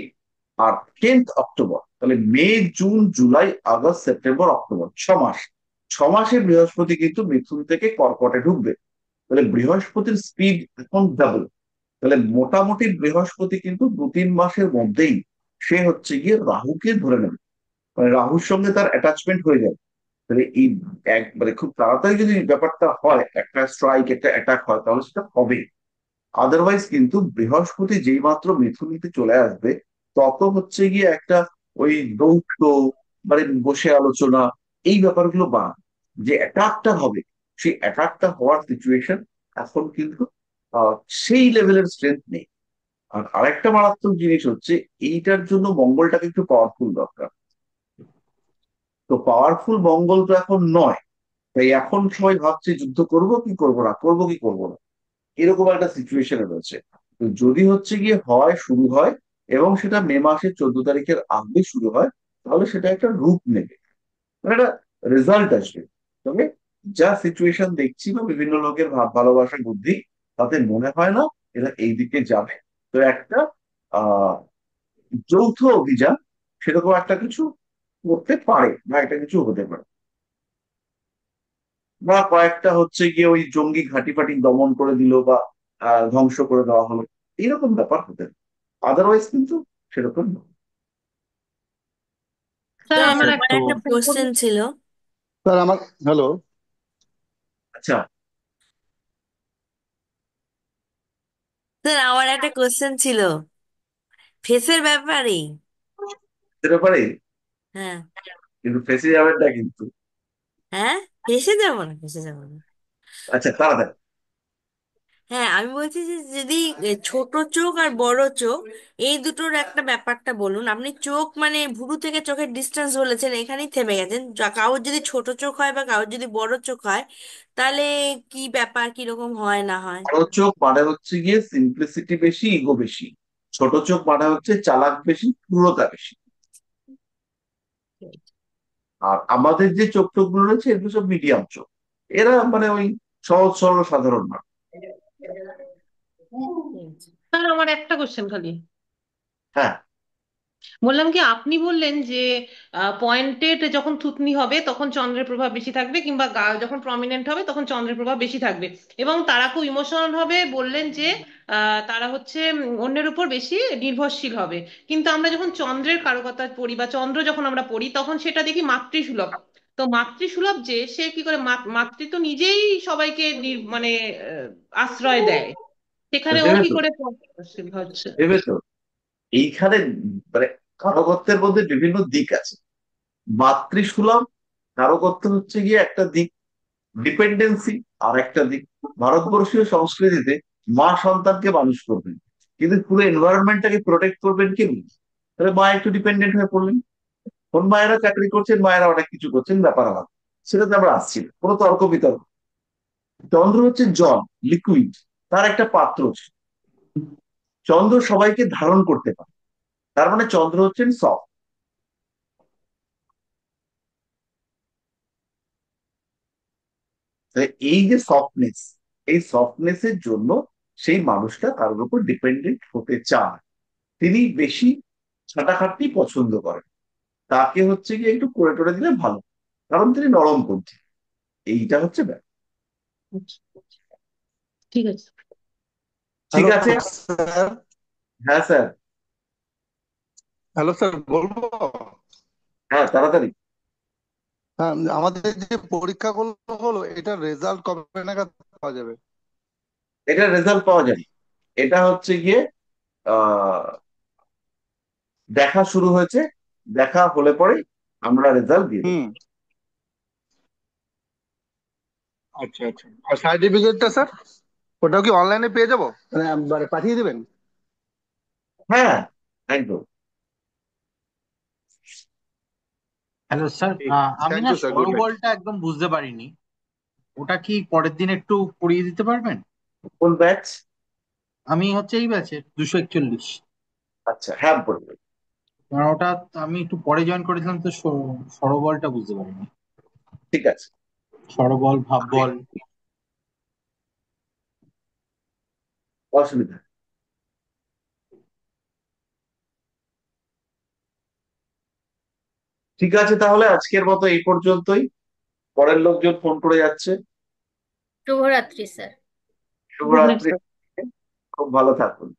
আর 10th অক্টোবর। তাহলে মে, জুন, জুলাই, আগস্ট, সেপ্টেম্বর, অক্টোবর, 6 মাস। 6 মাসে বৃহস্পতি কিন্তু মিথুন থেকে কর্কটে ঢুকবে। তাহলে বৃহস্পতির স্পিড এখন ডাবল। তাহলে মোটামুটি বৃহস্পতি কিন্তু 2-3 মাসের মধ্যেই সে হচ্ছে গিয়ে রাহুকে ধরে নেবে, মানে রাহুর সঙ্গে তার অ্যাটাচমেন্ট হয়ে যাবে। তাহলে এই মানে খুব তাড়াতাড়ি যদি ব্যাপারটা হয়, একটা স্ট্রাইক, একটা অ্যাটাক হয়, তাহলে সেটা হবে। আদারওয়াইজ কিন্তু বৃহস্পতি যেই মাত্র মিথুনিতে চলে আসবে, তত হচ্ছে গিয়ে একটা ওই দৌত্য, মানে বসে আলোচনা, এই ব্যাপারগুলো যে অ্যাটাকটা হবে, সেই অ্যাটাকটা হওয়ার সিচুয়েশন এখন কিন্তু আহ, সেই লেভেলের স্ট্রেংথ নেই। আর আরেকটা মারাত্মক জিনিস হচ্ছে, এইটার জন্য মঙ্গলটাকে একটু পাওয়ারফুল দরকার। তো পাওয়ারফুল মঙ্গল তো এখন নয়। তাই এখন সবাই ভাবছে যুদ্ধ করব কি করব না, করব কি করব না, এরকম একটা সিচুয়েশনে রয়েছে। তো যদি হচ্ছে গিয়ে শুরু হয়, এবং সেটা মে মাসের 14 তারিখের আগে শুরু হয়, তাহলে সেটা একটা রূপ নেবে, মানে একটা রেজাল্ট আসবে। তবে যা সিচুয়েশন দেখছি বা বিভিন্ন লোকের ভাব ভালোবাসা বুদ্ধি, তাতে মনে হয় না এরা এই দিকে যাবে। তো একটা আহ যৌথ অভিযান, সেরকম একটা কিছু করতে পারে, বা একটা কিছু হতে পারে, বা কয়েকটা হচ্ছে গিয়ে ওই জঙ্গি ঘাঁটি ফাটি দমন করে দিল, বা ধ্বংস করে দেওয়া হলো, এইরকম ব্যাপার হতে পারে। আদারওয়াইজ কিন্তু সেরকম নয়। স্যার স্যার আমার স্যার একটা আমার তো একটা কোশ্চেন কোশ্চেন করুন। ছিল। স্যার আমার, হ্যালো। আচ্ছা, স্যার আমার একটা কোশ্চেন ছিল ফেসের ব্যাপারে। এর ব্যাপারে হ্যাঁ। কিন্তু ফেসে যাবেন না কিন্তু। হ্যাঁ, ফেসে যাবো না, ফেসে যাবো না। আচ্ছা, তাড়াতাড়ি। হ্যাঁ, আমি বলছি যে যদি ছোট চোখ আর বড় চোখ এই দুটোর একটা ব্যাপারটা বলুন। আপনি চোখ মানে ভুরু থেকে চোখের ডিস্টেন্স বলেছেন, এখানেই থেমে গেছেন। কারোর যদি ছোট চোখ হয় বা কারোর যদি বড় চোখ হয়, তাহলে কি ব্যাপার, কিরকম হয় না হয়? বড় চোখ মানে হচ্ছে গিয়ে সিম্পলিসিটি বেশি, ইগো বেশি। ছোট চোখ মানে হচ্ছে চালাক বেশি, ক্রূরতা বেশি। আর আমাদের যে চোখ টোক গুলো রয়েছে, এগুলো সব মিডিয়াম চোখ। এরা মানে ওই সহজ সরল সাধারণ মানুষ। স্যার আমার একটা কোশ্চেন খালি। হ্যাঁ, বললাম কি, আপনি বললেন যে পয়েন্টেড যখন থুতনি হবে তখন চন্দ্রের প্রভাব বেশি থাকবে, কিংবা গাল যখন প্রমিনেন্ট হবে তখন চন্দ্রের প্রভাব বেশি থাকবে, এবং তারা খুব ইমোশনাল হবে বললেন যে তারা হচ্ছে অন্যের উপর বেশি নির্ভরশীল হবে। কিন্তু আমরা যখন চন্দ্রের কারকতা পড়ি বা চন্দ্র যখন আমরা পড়ি, তখন সেটা দেখি মাতৃসুলভ। তো মাতৃসুলভ যে, সে কি করে মাতৃ তো নিজেই সবাইকে মানে আশ্রয় দেয়, সেখানে ও দেবে কি তো, করে নির্ভরশীল হচ্ছে? দেবে তো। এইখানে মানে কারকত্বের মধ্যে বিভিন্ন দিক আছে। মাতৃসুলভ কারকত্ব হচ্ছে গিয়ে একটা দিক, ডিপেন্ডেন্সি আর একটা দিক। ভারতবর্ষীয় সংস্কৃতিতে মা সন্তানকে মানুষ করবেন, কিন্তু পুরো এনভায়রনমেন্টটাকে প্রোটেক্ট করবেন কে? তাহলে মা একটু ডিপেন্ডেন্ট হয়ে পড়লেন। কোন মায়েরা চাকরি করছেন, মায়েরা অনেক কিছু করছেন, ব্যাপার আলাদা, সেটাতে আমরা আসছি না, কোনো তর্ক বিতর্ক। চন্দ্র হচ্ছে জল, লিকুইড, তার একটা পাত্র আছে। চন্দ্র সবাইকে ধারণ করতে পারে, তার মানে চন্দ্র হচ্ছেন সফট। এই যে সফটনেস, এই সফটনেসের জন্য সেই মানুষটা কারোর উপর ডিপেন্ডেন্ট হতে চায়। তিনি বেশি ছাটাখাটনি পছন্দ করেন। তাকে হচ্ছে গিয়ে একটু করে টরে দিলে ভালো, কারণ তিনি নরম পন্থী। এইটা হচ্ছে ব্যাপার। ঠিক আছে। ঠিক হ্যালো আছে। স্যার। হ্যাঁ স্যার। হ্যালো স্যার, বলবো? হ্যাঁ, তাড়াতাড়ি। হ্যাঁ, আমাদের যে পরীক্ষাগুলো হলো, এটার রেজাল্ট কবে নাগাদ পাওয়া যাবে? এটার রেজাল্ট পাওয়া যায়। এটা হচ্ছে গিয়ে আহ দেখা শুরু হয়েছে, দেখা হলে পরে আমরা রেজাল্ট দিয়ে দেবো। হুম। আচ্ছা আচ্ছা, আর সার্টিফিকেটটা স্যার, ওটাও কি অনলাইনে পেয়ে যাবো, মানে পাঠিয়ে দিবেন? হ্যাঁ, একদম। হ্যালো স্যার, আমি থ্যাংক না ইউ স্যার, গুড নাইট। সরবলটা একদম বুঝতে পারিনি, ওটা কি পরের দিন একটু পড়িয়ে দিতে পারবেন? কোন ব্যাচ? আমি হচ্ছে এই ব্যাচের 241। আচ্ছা, হ্যাঁ বলবে। কারণ ওটা আমি একটু পরে জয়েন করেছিলাম, তো সরবলটা বুঝতে পারিনি। ঠিক আছে। সরবল, ভাববল। অসুবিধা নেই। ঠিক আছে, তাহলে আজকের মতো এই পর্যন্তই। পরের লোকজন ফোন করে যাচ্ছে। শুভরাত্রি স্যার। গুড নাইট শুভরাত্রি। স্যার। খুব ভালো থাকুন।